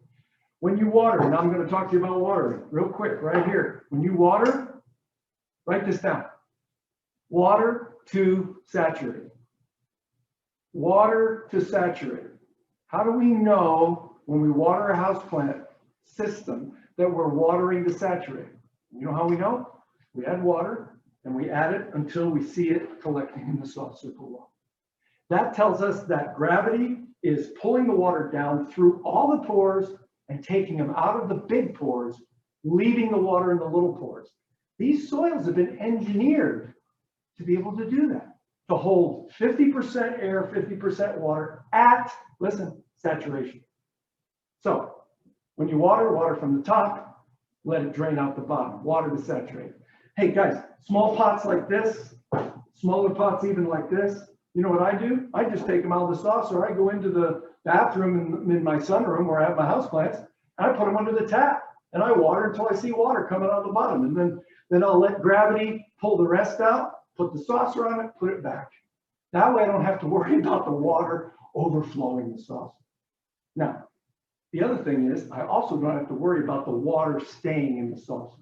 When you water, and I'm going to talk to you about watering real quick right here. When you water, write this down. Water to saturate. Water to saturate. How do we know when we water a houseplant system that we're watering to saturate? You know how we know? We add water and we add it until we see it collecting in the soft circle wall. That tells us that gravity is pulling the water down through all the pores and taking them out of the big pores, leaving the water in the little pores. These soils have been engineered to be able to do that, to hold 50% air, 50% water at, listen, saturation. So when you water, water from the top, let it drain out the bottom, water to saturate. Hey guys, small pots like this, smaller pots even like this, you know what I do? I just take them out of the saucer. I go into the bathroom in my sunroom where I have my houseplants, and I put them under the tap, and I water until I see water coming out of the bottom. And then I'll let gravity pull the rest out, put the saucer on it, put it back. That way I don't have to worry about the water overflowing the saucer. Now, the other thing is I also don't have to worry about the water staying in the saucer.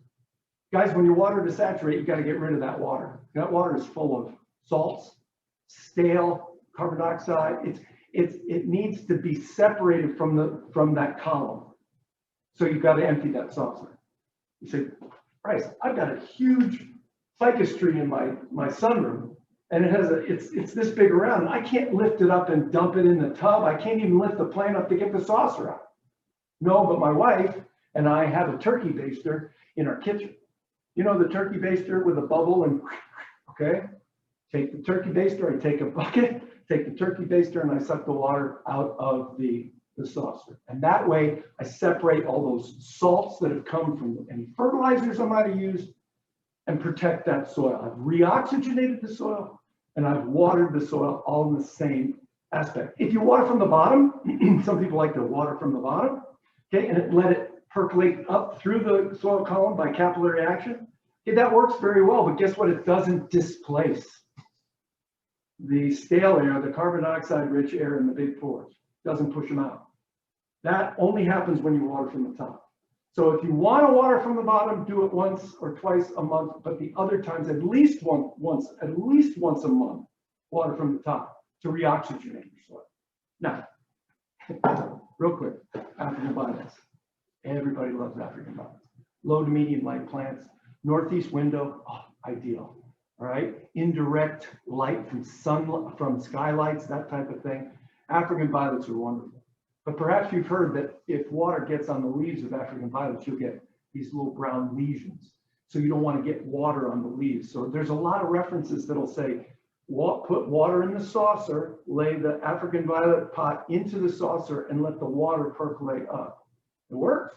Guys, when you water to saturate, you got to get rid of that water. That water is full of salts, stale, carbon dioxide. It needs to be separated from that column. So you've got to empty that saucer. You say, Bryce, I've got a huge ficus tree in my sunroom, and it's this big around. I can't lift it up and dump it in the tub. I can't even lift the plant up to get the saucer out. No, but my wife and I have a turkey baster in our kitchen. You know the turkey baster with a bubble and, okay? Take the turkey baster, I take a bucket, take the turkey baster, and I suck the water out of the saucer. And that way, I separate all those salts that have come from any fertilizers I might have used and protect that soil. I've reoxygenated the soil and I've watered the soil all in the same aspect. If you water from the bottom, some people like to water from the bottom, okay, and let it percolate up through the soil column by capillary action. Okay, that works very well, but guess what? It doesn't displace the stale air, the carbon dioxide rich air in the big pores. Doesn't push them out. That only happens when you water from the top. So if you want to water from the bottom, do it once or twice a month, but the other times at least once a month, water from the top to reoxygenate your soil. Now, real quick, African violet. Everybody loves African violet. Low to medium light plants, northeast window, oh, ideal. All right, indirect light from skylights, that type of thing. African violets are wonderful. But perhaps you've heard that if water gets on the leaves of African violets, you'll get these little brown lesions. So you don't want to get water on the leaves. So there's a lot of references that'll say, put water in the saucer, lay the African violet pot into the saucer and let the water percolate up. It works.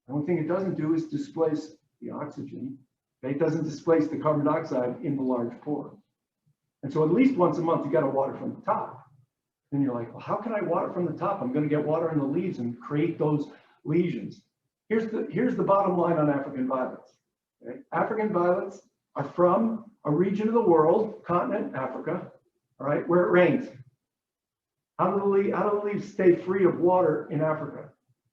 The only thing it doesn't do is displace the oxygen. It doesn't displace the carbon dioxide in the large pore. And so at least once a month, you got to water from the top. And you're like, well, how can I water from the top? I'm going to get water in the leaves and create those lesions. Here's the bottom line on African violets. Okay? African violets are from a region of the world, continent Africa, all right, where it rains. How do the leaves stay free of water in Africa?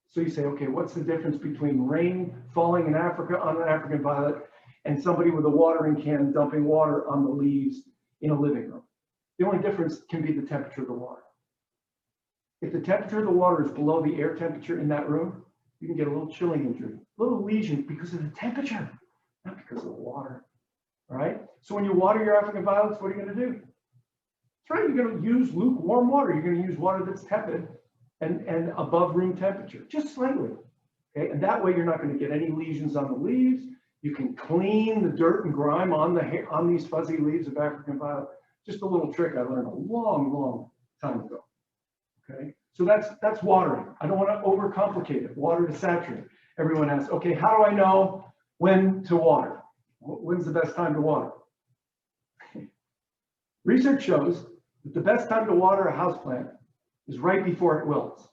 So you say, okay, what's the difference between rain falling in Africa on an African violet and somebody with a watering can dumping water on the leaves in a living room? The only difference can be the temperature of the water. If the temperature of the water is below the air temperature in that room, you can get a little chilling injury, a little lesion because of the temperature, not because of the water. All right. So when you water your African violets, what are you going to do? That's right. You're going to use lukewarm water. You're going to use water that's tepid and above room temperature, just slightly. Okay. And that way you're not going to get any lesions on the leaves. You can clean the dirt and grime on these fuzzy leaves of African violet. Just a little trick I learned a long time ago. Okay. So that's watering. I don't want to overcomplicate it. Water to saturate. Everyone asks, okay, how do I know when to water? When's the best time to water? Research shows that the best time to water a houseplant is right before it wilts.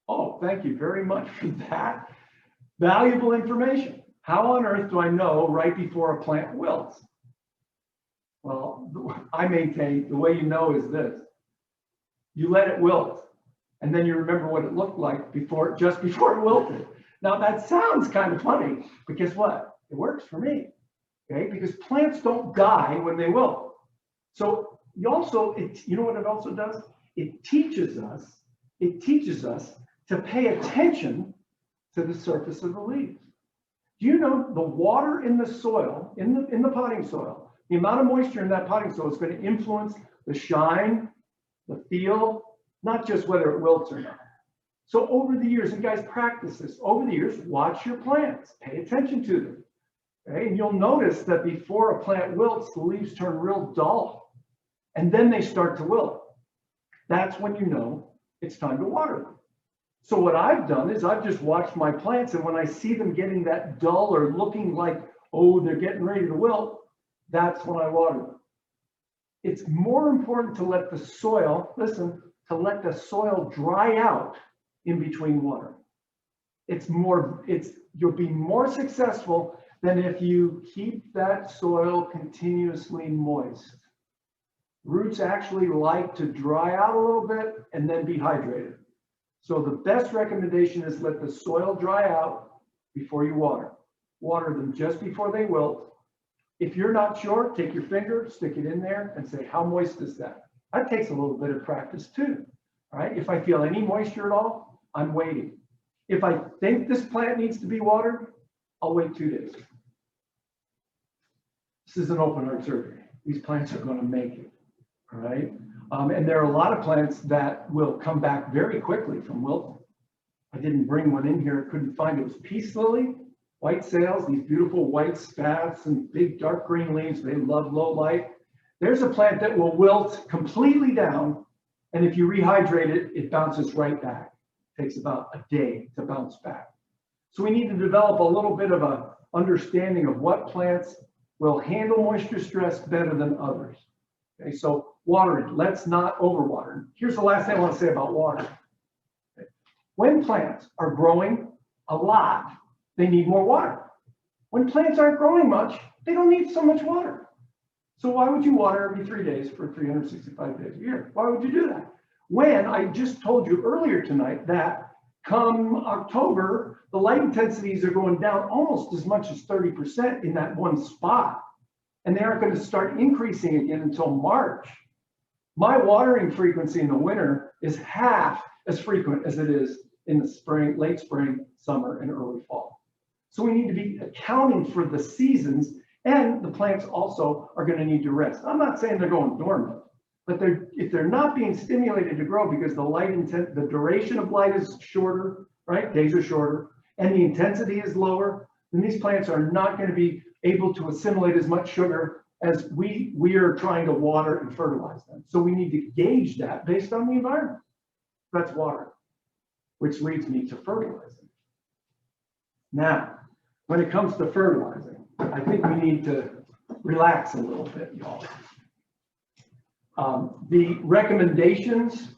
Oh, thank you very much for that valuable information. How on earth do I know right before a plant wilts? Well, I maintain the way you know is this. You let it wilt, and then you remember what it looked like just before it wilted. Now that sounds kind of funny, but guess what? It works for me, okay? Because plants don't die when they wilt. So you know what it also does? It teaches us to pay attention to the surface of the leaves. Do you know the water in the soil, in the potting soil, the amount of moisture in that potting soil is going to influence the shine, the feel, not just whether it wilts or not. So over the years, and guys practice this, over the years, watch your plants, pay attention to them. Okay? And you'll notice that before a plant wilts, the leaves turn real dull, and then they start to wilt. That's when you know it's time to water them. So what I've done is I've just watched my plants, and when I see them getting that dull or looking like, oh, they're getting ready to wilt, that's when I water them. It's more important to let the soil, let the soil dry out in between watering. You'll be more successful than if you keep that soil continuously moist. Roots actually like to dry out a little bit and then be hydrated. So the best recommendation is let the soil dry out before you water. Water them just before they wilt. If you're not sure, take your finger, stick it in there and say, how moist is that? That takes a little bit of practice too. All right. If I feel any moisture at all, I'm waiting. If I think this plant needs to be watered, I'll wait 2 days. This is an open heart surgery. These plants are going to make it. All right. And there are a lot of plants that will come back very quickly from wilting. I didn't bring one in here. Couldn't find it. It was peace lily, white sails, these beautiful white spats and big dark green leaves. They love low light. There's a plant that will wilt completely down. And if you rehydrate it, it bounces right back. It takes about a day to bounce back. So we need to develop a little bit of an understanding of what plants will handle moisture stress better than others. Okay, so watering, let's not overwater. Here's the last thing I want to say about water. Okay. When plants are growing a lot, they need more water. When plants aren't growing much, they don't need so much water. So why would you water every 3 days for 365 days a year? Why would you do that? When I just told you earlier tonight that come October, the light intensities are going down almost as much as 30% in that one spot. And they aren't going to start increasing again until March. My watering frequency in the winter is half as frequent as it is in the spring, late spring, summer, and early fall. So we need to be accounting for the seasons, and the plants also are going to need to rest. I'm not saying they're going dormant, but if they're not being stimulated to grow because the duration of light is shorter, right? Days are shorter, and the intensity is lower, then these plants are not going to be able to assimilate as much sugar as we are trying to water and fertilize them. So we need to gauge that based on the environment. That's water, which leads me to fertilizing. Now, when it comes to fertilizing, I think we need to relax a little bit, y'all. The recommendations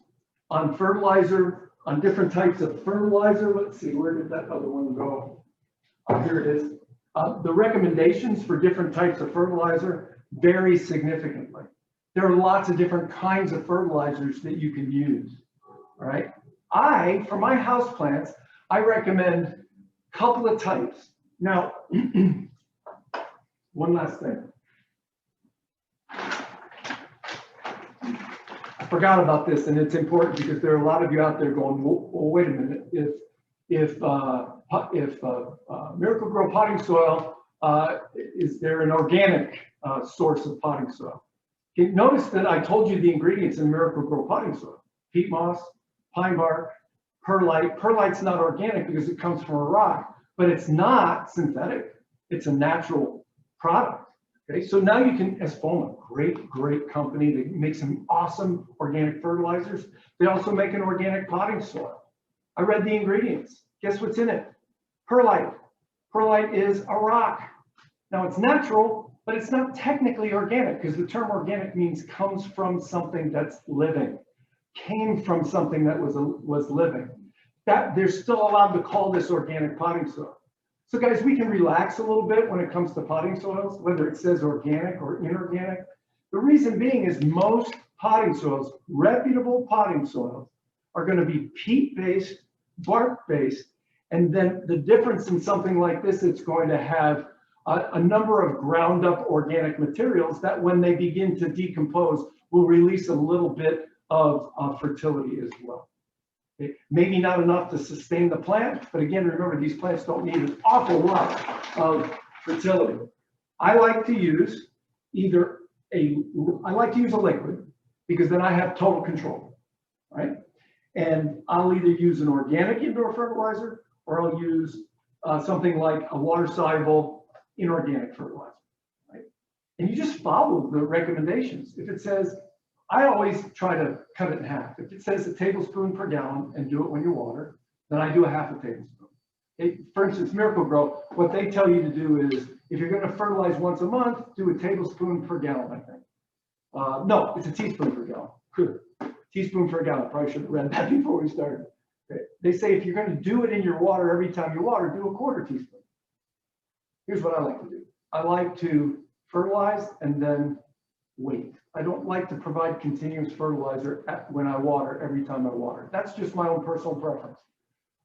on fertilizer, on different types of fertilizer, let's see, where did that other one go? Here it is. The recommendations for different types of fertilizer vary significantly. There are lots of different kinds of fertilizers that you can use, all right? For my houseplants, I recommend a couple of types. Now, one last thing. I forgot about this, and it's important because there are a lot of you out there going, well, wait a minute, if Miracle-Gro potting soil, is there an organic source of potting soil? Notice that I told you the ingredients in Miracle-Gro potting soil: peat moss, pine bark, perlite. Perlite's not organic because it comes from a rock, but it's not synthetic. It's a natural product. Okay, so now you can, Espoma, great company that makes some awesome organic fertilizers. They also make an organic potting soil. I read the ingredients. Guess what's in it? Perlite. Perlite is a rock. Now it's natural, but it's not technically organic because the term organic means comes from something that's living, came from something that was living. That they're still allowed to call this organic potting soil. So guys, we can relax a little bit when it comes to potting soils, whether it says organic or inorganic. The reason being is most potting soils, reputable potting soils, are going to be peat-based, bark-based, and then the difference in something like this, it's going to have a number of ground up organic materials that when they begin to decompose will release a little bit of fertility as well. Okay. Maybe not enough to sustain the plant, but again, remember these plants don't need an awful lot of fertility. I like to use a liquid because then I have total control, right? And I'll either use an organic indoor fertilizer or I'll use something like a water-soluble inorganic fertilizer, right? And you just follow the recommendations. If it says, I always try to cut it in half. If it says a tablespoon per gallon and do it when you water, then I do a half a tablespoon. For instance, Miracle-Gro, what they tell you to do is, if you're going to fertilize once a month, do a tablespoon per gallon, I think. No, it's a teaspoon per gallon. Good. Teaspoon per gallon. Probably should have read that before we started. Okay. They say if you're going to do it in your water every time you water, do a quarter teaspoon. Here's what I like to do. I like to fertilize and then wait. I don't like to provide continuous fertilizer when I water every time I water. That's just my own personal preference.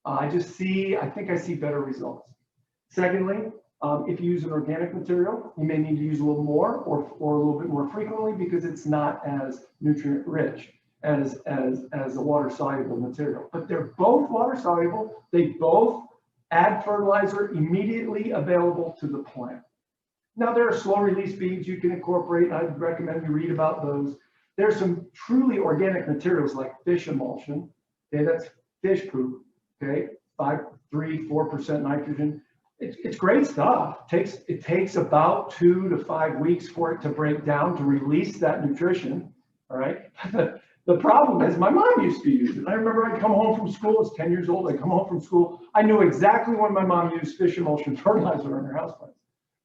I think I see better results. Secondly, if you use an organic material, you may need to use a little more or a little bit more frequently because it's not as nutrient rich as a water soluble material. But they're both water soluble. They both add fertilizer immediately available to the plant. Now, there are slow release beads you can incorporate. I'd recommend you read about those. There's some truly organic materials like fish emulsion. Okay, that's fish poop. Okay, 3-4% nitrogen. It's great stuff. It takes about 2 to 5 weeks for it to break down to release that nutrition. All right. The problem is my mom used to use it. I remember I'd come home from school. I was 10 years old. I'd come home from school. I knew exactly when my mom used fish emulsion fertilizer on her houseplants.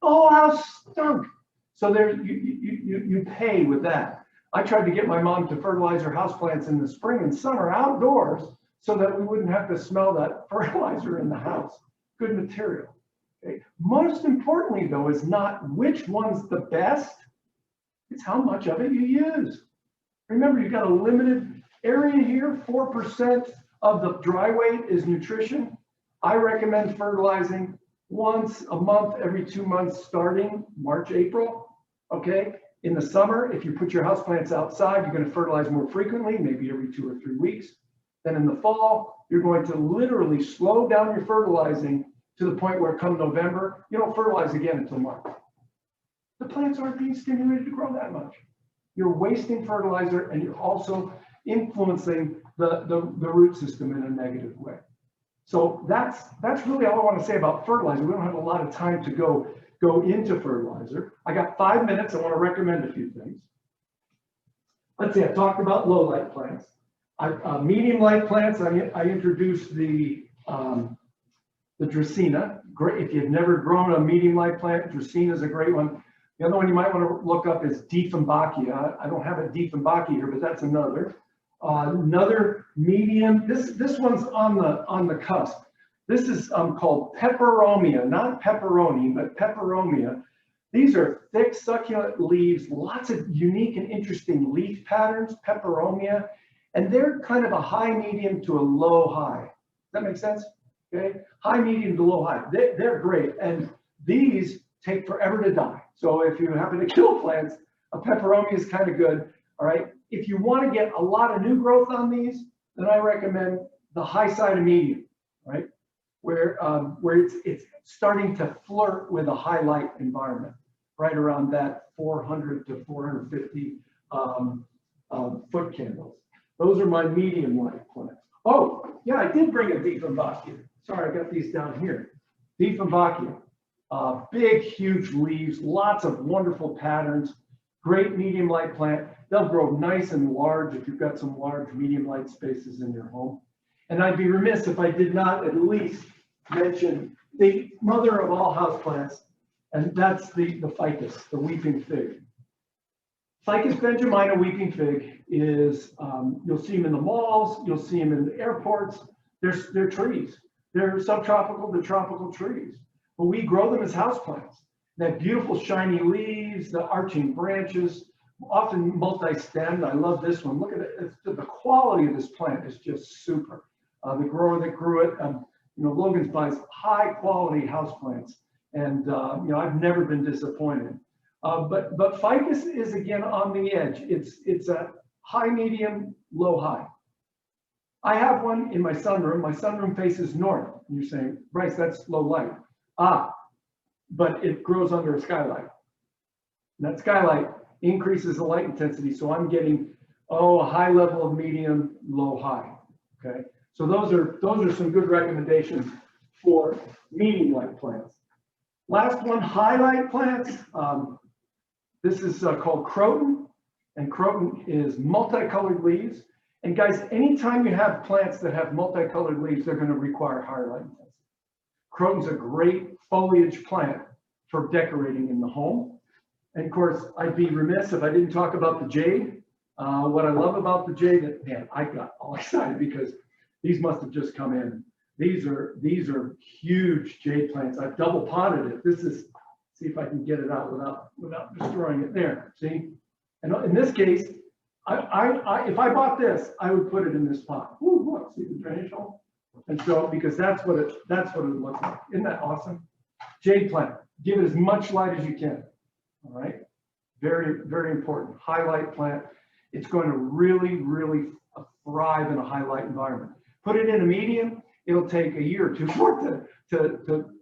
The whole house stunk. So there, you pay with that. I tried to get my mom to fertilize her houseplants in the spring and summer outdoors so that we wouldn't have to smell that fertilizer in the house. Good material. Okay. Most importantly, though, is not which one's the best. It's how much of it you use. Remember, you've got a limited area here. 4% of the dry weight is nutrition. I recommend fertilizing once a month, every 2 months, starting March, April. Okay. In the summer, if you put your houseplants outside, you're going to fertilize more frequently, maybe every 2 or 3 weeks. Then in the fall, you're going to literally slow down your fertilizing to the point where come November, you don't fertilize again until March. The plants aren't being stimulated to grow that much. You're wasting fertilizer and you're also influencing the root system in a negative way. So that's really all I want to say about fertilizer. We don't have a lot of time to go into fertilizer. I got 5 minutes. I want to recommend a few things. Let's see, I talked about low light plants. Medium light plants, I introduced the Dracaena. Great, if you've never grown a medium light plant, Dracaena is a great one. The other one you might want to look up is Dieffenbachia. I don't have a Dieffenbachia here, but that's another. Another medium, this one's on the cusp. This is called peperomia, not pepperoni, but peperomia. These are thick, succulent leaves, lots of unique and interesting leaf patterns, peperomia, and they're kind of a high medium to a low high. Does that make sense? Okay, high medium to low high. They're great, and these take forever to die. So if you happen to kill plants, a peperomia is kind of good. All right. If you want to get a lot of new growth on these, then I recommend the high side of medium, right? Where it's starting to flirt with a high light environment, right around that 400 to 450 foot candles. Those are my medium light plants. Oh, yeah, I did bring a Dieffenbachia. Sorry, I got these down here. Dieffenbachia, big, huge leaves, lots of wonderful patterns, great medium light plant. They'll grow nice and large if you've got some large medium light spaces in your home. And I'd be remiss if I did not at least mention the mother of all houseplants, and that's the ficus, the weeping fig. Ficus benjamina weeping fig is, you'll see them in the malls, you'll see them in the airports. They're trees. They're subtropical to tropical trees, but we grow them as houseplants. They have beautiful shiny leaves, the arching branches, often multi-stemmed. I love this one. Look at it. The quality of this plant is just super. The grower that grew it, Logan's buys high quality houseplants, and I've never been disappointed. But ficus is again on the edge. It's a high, medium, low, high. I have one in my sunroom. My sunroom faces north. And you're saying, Bryce, that's low light. But it grows under a skylight. And that skylight increases the light intensity. So I'm getting, a high level of medium, low, high. Okay. So those are some good recommendations for medium light plants. Last one, high light plants. This is called croton, and croton is multicolored leaves. And guys, anytime you have plants that have multicolored leaves, they're going to require higher light intensity. Croton's a great foliage plant for decorating in the home. And of course, I'd be remiss if I didn't talk about the jade. What I love about the jade, man, I got all excited because these must have just come in. These are huge jade plants. I've double potted it. This is, see if I can get it out without destroying it there. See, and in this case, if I bought this, I would put it in this pot. Ooh, look, see the drainage hole? And so, because that's what it looks like. Isn't that awesome? Jade plant, give it as much light as you can. All right, very, very important. Highlight plant. It's going to really, really thrive in a highlight environment. Put it in a medium, it'll take a year or two for it to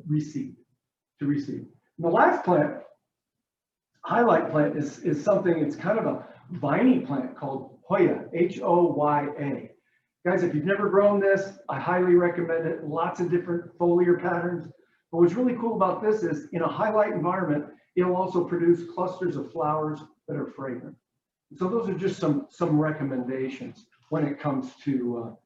reseed. And the last plant, highlight plant, is something, it's kind of a viney plant called Hoya, H-O-Y-A. Guys, if you've never grown this, I highly recommend it. Lots of different foliar patterns. But what's really cool about this is in a highlight environment, it'll also produce clusters of flowers that are fragrant. So those are just some recommendations when it comes to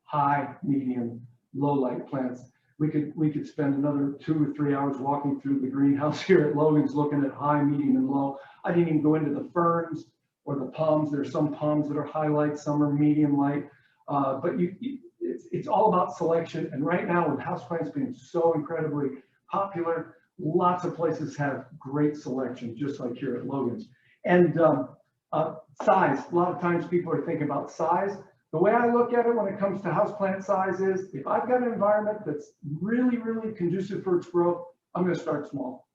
high, medium, low light plants. We could spend another 2 or 3 hours walking through the greenhouse here at Logan's looking at high, medium, and low. I didn't even go into the ferns or the palms. There's some palms that are highlight, some are medium light, but it's all about selection. And right now, with houseplants being so incredibly popular, lots of places have great selection, just like here at Logan's. And size, a lot of times people are thinking about size. The way I look at it when it comes to houseplant size is, if I've got an environment that's really, really conducive for its growth, I'm going to start small.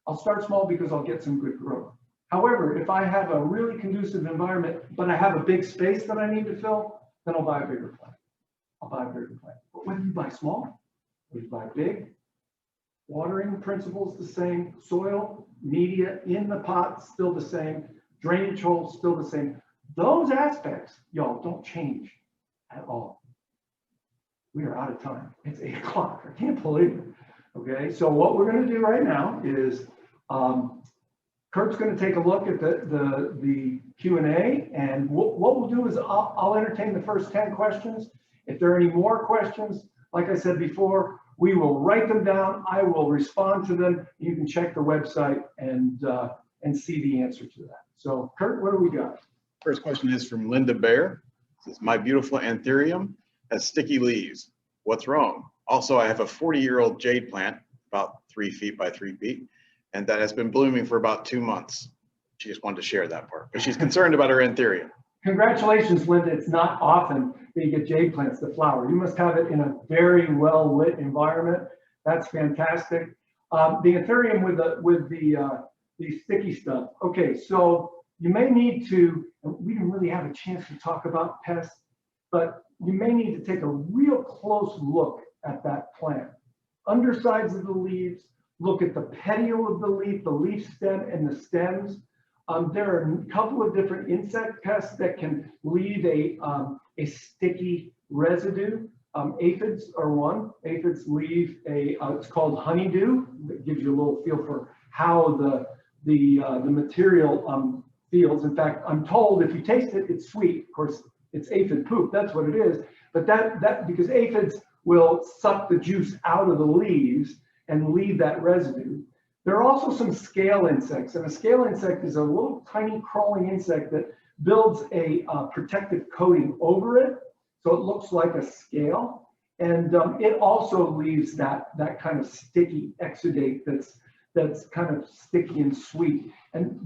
I'll start small because I'll get some good growth. However, if I have a really conducive environment, but I have a big space that I need to fill, then I'll buy a bigger plant. But whether you buy small or you buy big, watering principles the same, soil, media in the pot still the same, drainage holes still the same. Those aspects, y'all, don't change. at all. We are out of time. It's 8 o'clock. I can't believe it. Okay, so what we're going to do right now is Kurt's going to take a look at the Q&A, and what we'll do is I'll entertain the first 10 questions. If there are any more questions, like I said before, we will write them down. I will respond to them. You can check the website and see the answer to that. So Kurt, what do we got? First question is from Linda Bear. It says, my beautiful anthurium has sticky leaves. What's wrong? Also, I have a 40-year-old jade plant, about 3 feet by 3 feet, and that has been blooming for about 2 months. She just wanted to share that part, but she's concerned about her anthurium. Congratulations, Linda. It's not often that you get jade plants to flower. You must have it in a very well lit environment. That's fantastic. The anthurium with the sticky stuff. Okay, so you may need to, we didn't really have a chance to talk about pests, but you may need to take a real close look at that plant. Undersides of the leaves, look at the petiole of the leaf stem and the stems. There are a couple of different insect pests that can leave a sticky residue. Aphids are one. Aphids leave it's called honeydew. That gives you a little feel for how the material feels. In fact, I'm told if you taste it, it's sweet. Of course, it's aphid poop. That's what it is. But that because aphids will suck the juice out of the leaves and leave that residue. There are also some scale insects, and a scale insect is a little tiny crawling insect that builds a protective coating over it, so it looks like a scale, and it also leaves that kind of sticky exudate that's kind of sticky and sweet, and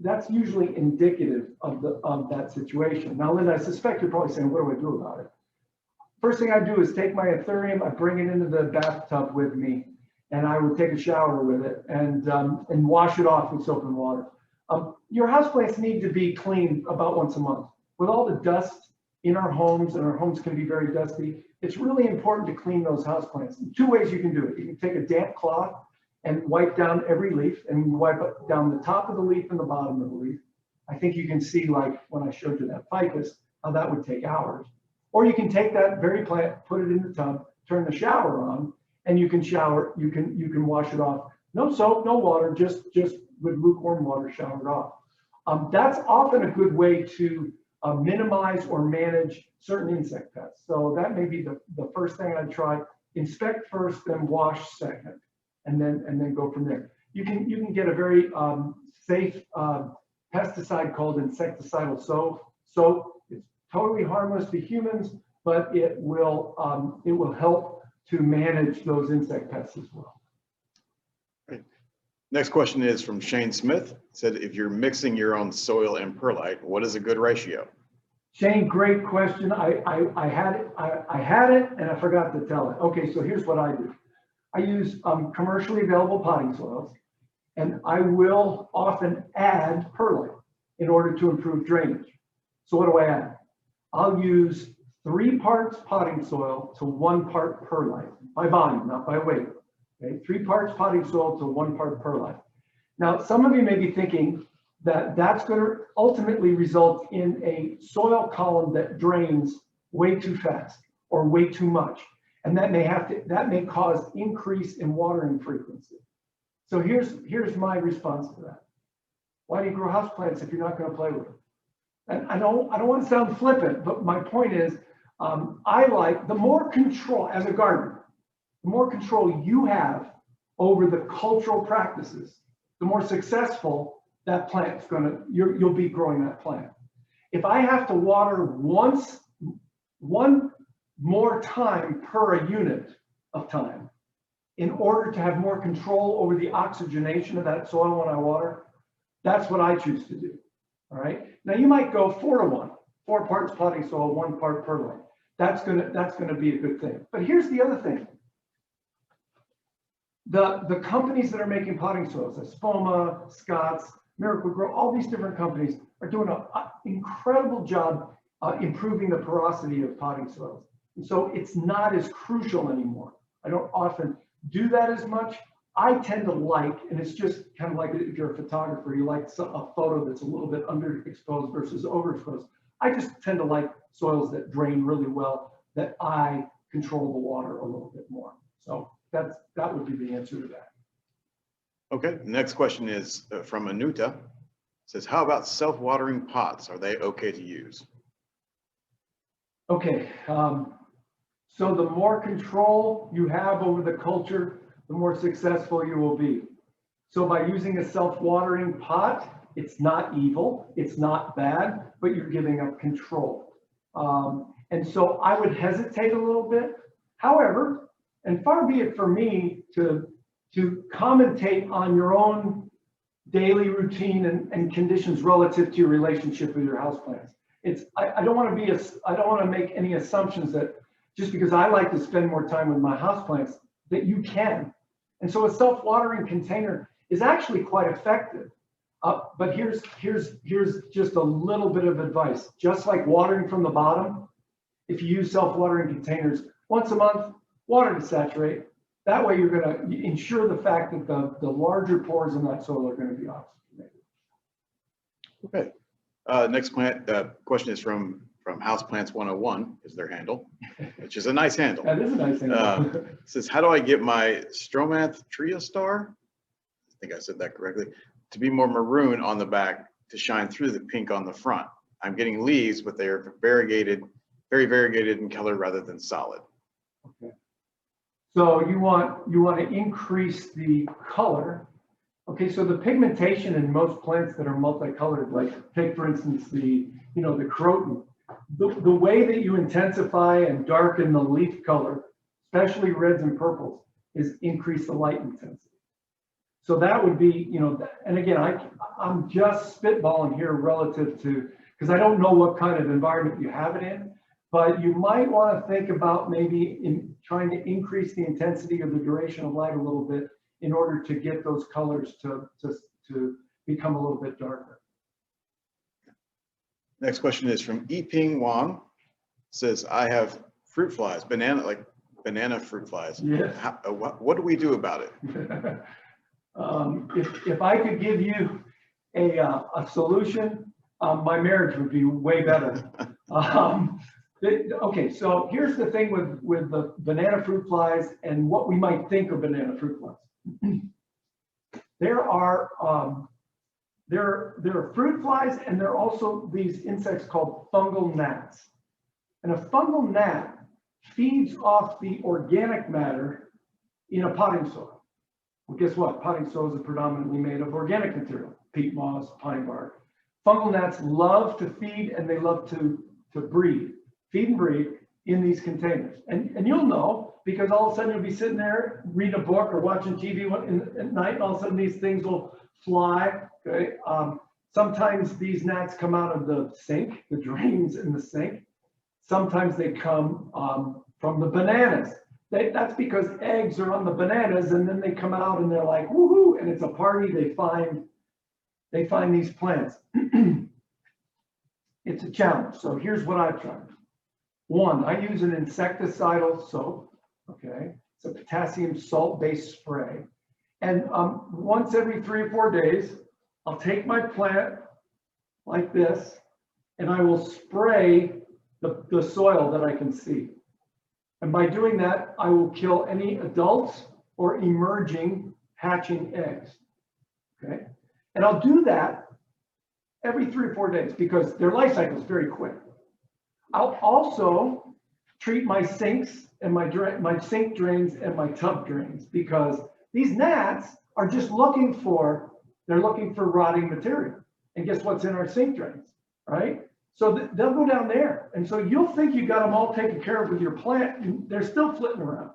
that's usually indicative of that situation. Now, Linda, I suspect you're probably saying, what do I do about it? First thing I do is take my anthurium, I bring it into the bathtub with me, and I would take a shower with it and wash it off with soap and water. Your houseplants need to be cleaned about once a month. With all the dust in our homes, and our homes can be very dusty, it's really important to clean those houseplants. 2 ways you can do it. You can take a damp cloth and wipe down every leaf, and wipe down the top of the leaf and the bottom of the leaf. I think you can see, like when I showed you that ficus, how that would take hours. Or you can take that very plant, put it in the tub, turn the shower on, and you can shower, you can wash it off. No soap, no water, just with lukewarm water, shower it off. That's often a good way to minimize or manage certain insect pests. So that may be the first thing I'd try. Inspect first, then wash second, and then go from there. You can get a very safe pesticide called insecticidal soap. It's totally harmless to humans, but it will help to manage those insect pests as well. Right. Next question is from Shane Smith. It said, if you're mixing your own soil and perlite, what is a good ratio? Shane, great question. I had it and I forgot to tell it. Okay, so here's what I do. I use commercially available potting soils, and I will often add perlite in order to improve drainage. So what do I add? I'll use 3 parts potting soil to 1 part perlite, by volume, not by weight. Okay, 3 parts potting soil to 1 part perlite. Now, some of you may be thinking that that's going to ultimately result in a soil column that drains way too fast or way too much, and that may cause increase in watering frequency. So here's my response to that. Why do you grow houseplants if you're not going to play with them? And I don't want to sound flippant, but my point is, I like the more control as a gardener, the more control you have over the cultural practices, the more successful that plant's you'll be growing that plant. If I have to water one more time per a unit of time in order to have more control over the oxygenation of that soil when I water, that's what I choose to do. All right. Now you might go 4 to 1, 4 parts potting soil, 1 part perlite. That's gonna be a good thing. But here's the other thing. The companies that are making potting soils, Espoma, Scott's, Miracle Grow, all these different companies are doing an incredible job improving the porosity of potting soils. And so it's not as crucial anymore. I don't often do that as much. I tend to like, and it's just kind of like if you're a photographer, you like a photo that's a little bit underexposed versus overexposed. I just tend to like soils that drain really well, that I control the water a little bit more. So that would be the answer to that. Okay, the next question is from Anuta. It says, how about self-watering pots? Are they okay to use? Okay, so the more control you have over the culture, the more successful you will be. So by using a self-watering pot, it's not evil, it's not bad, but you're giving up control. And so I would hesitate a little bit. However, and far be it for me to commentate on your own daily routine and conditions relative to your relationship with your houseplants. I don't want to make any assumptions that just because I like to spend more time with my houseplants that you can. And so a self-watering container is actually quite effective. But here's just a little bit of advice. Just like watering from the bottom, if you use self-watering containers once a month, water to saturate. That way you're going to ensure the fact that the larger pores in that soil are going to be oxygenated. Okay. Next question is from Houseplants 101 is their handle, which is a nice handle. That is a nice handle. It says, how do I get my Stromath Triostar? I think I said that correctly. To be more maroon on the back to shine through the pink on the front. I'm getting leaves, but they are very variegated in color rather than solid. Okay. So you want to increase the color. Okay, so the pigmentation in most plants that are multicolored, like take for instance the croton, the way that you intensify and darken the leaf color, especially reds and purples, is increase the light intensity. So that would be, and again, I'm just spitballing here relative to, because I don't know what kind of environment you have it in, but you might want to think about maybe in trying to increase the intensity of the duration of light a little bit in order to get those colors to become a little bit darker. Next question is from Yiping Wang. It says, I have fruit flies, banana fruit flies. Yes. What do we do about it? If I could give you a solution, my marriage would be way better. Okay, so here's the thing with the banana fruit flies and what we might think of banana fruit flies. There are fruit flies, and there are also these insects called fungal gnats. And a fungal gnat feeds off the organic matter in a potting soil. Well, guess what? Potting soils are predominantly made of organic material, peat moss, pine bark. Fungal gnats love to feed, and they love to feed and breed in these containers. And you'll know, because all of a sudden you'll be sitting there reading a book or watching TV at night, and all of a sudden these things will fly. Okay. Sometimes these gnats come out of the sink, the drains in the sink. Sometimes they come from the bananas. That's because eggs are on the bananas, and then they come out and they're like, woohoo, and it's a party. They find these plants. It's a challenge. So here's what I've tried. One, I use an insecticidal soap. Okay, it's a potassium salt-based spray. And once every 3 or 4 days, I'll take my plant like this, and I will spray the soil that I can see. And by doing that, I will kill any adults or emerging hatching eggs. Okay, and I'll do that every 3 or 4 days because their life cycle is very quick. I'll also treat my sinks and my sink drains and my tub drains, because these gnats are just looking for rotting material. And guess what's in our sink drains, right? So they'll go down there. And so you'll think you got them all taken care of with your plant, and they're still flitting around.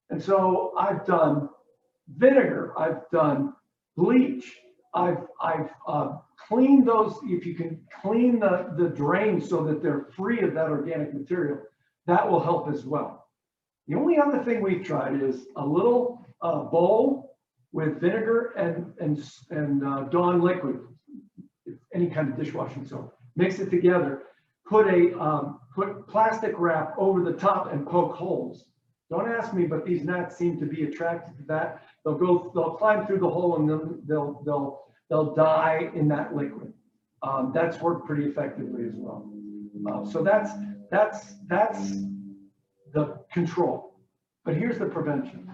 And so I've done vinegar, I've done bleach, I've cleaned those. If you can clean the drains so that they're free of that organic material, that will help as well. The only other thing we've tried is a little bowl with vinegar and Dawn liquid, any kind of dishwashing soap. Mix it together, put plastic wrap over the top and poke holes. Don't ask me, but these gnats seem to be attracted to that. They'll climb through the hole, and then they'll die in that liquid. That's worked pretty effectively as well. So That's the control. But here's the prevention.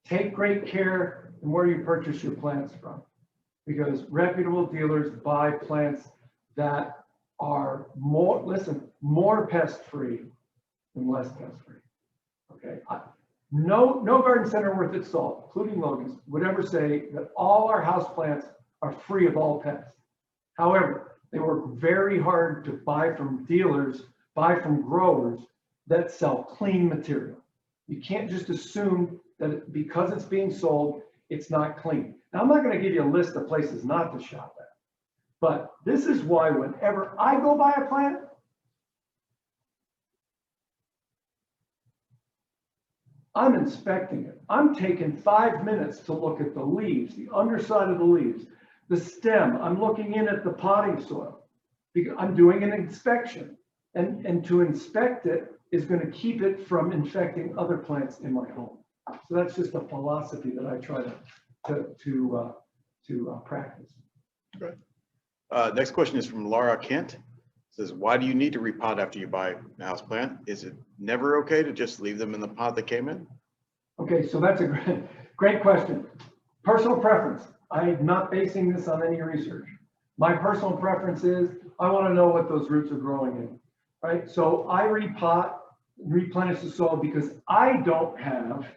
Take great care in where you purchase your plants from, because reputable dealers buy plants that are more pest-free than less pest-free. Okay. No garden center worth its salt, including Logan's, would ever say that all our house plants are free of all pests. However, they work very hard to buy from dealers, buy from growers that sell clean material. You can't just assume that because it's being sold, it's not clean. Now, I'm not going to give you a list of places not to shop at, but this is why whenever I go buy a plant, I'm inspecting it. I'm taking 5 minutes to look at the leaves, the underside of the leaves, the stem. I'm looking in at the potting soil because I'm doing an inspection, and to inspect it is going to keep it from infecting other plants in my home. So that's just a philosophy that I try to practice. Okay. Next question is from Laura Kent. It says, why do you need to repot after you buy a house plant? Is it never okay to just leave them in the pot they came in? Okay, so that's a great question. Personal preference. I'm not basing this on any research. My personal preference is I want to know what those roots are growing in, right? So I repot, replenish the soil because I don't have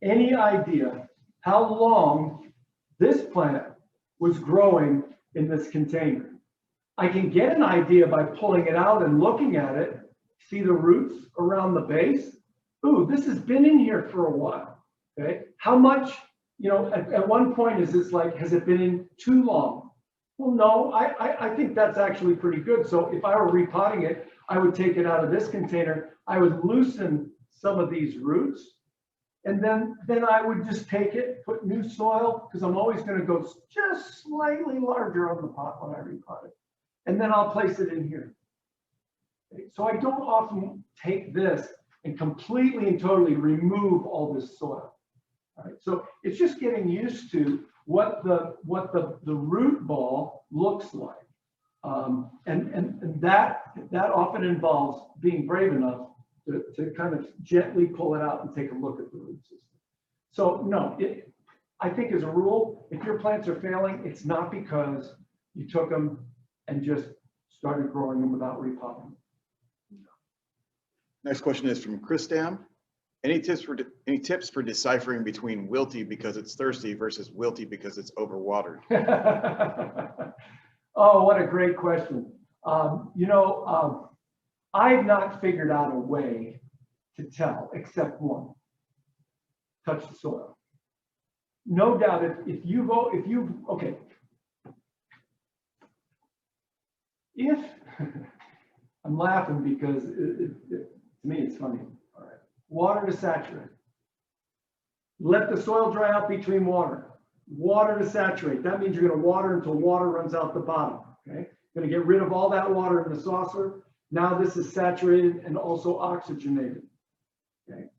any idea how long this plant was growing in this container. I can get an idea by pulling it out and looking at it, see the roots around the base. Ooh, this has been in here for a while, okay? How much, at one point is this like, has it been in too long? Well, no, I think that's actually pretty good. So if I were repotting it, I would take it out of this container. I would loosen some of these roots, and then I would just take it, put new soil, because I'm always going to go just slightly larger on the pot when I repot it. And then I'll place it in here. Okay, so I don't often take this and completely and totally remove all this soil. All right, so it's just getting used to what the root ball looks like. And that often involves being brave enough to kind of gently pull it out and take a look at the root system. So no, I think as a rule, if your plants are failing, it's not because you took them and just started growing them without repotting. Next question is from Chris Dam. Any tips for deciphering between wilty because it's thirsty versus wilty because it's overwatered? Oh, what a great question. I've not figured out a way to tell except one: touch the soil. No doubt, I'm laughing because to me it's funny. All right, water to saturate. Let the soil dry out between water. Water to saturate. That means you're going to water until water runs out the bottom. Okay, going to get rid of all that water in the saucer. Now this is saturated and also oxygenated. Okay,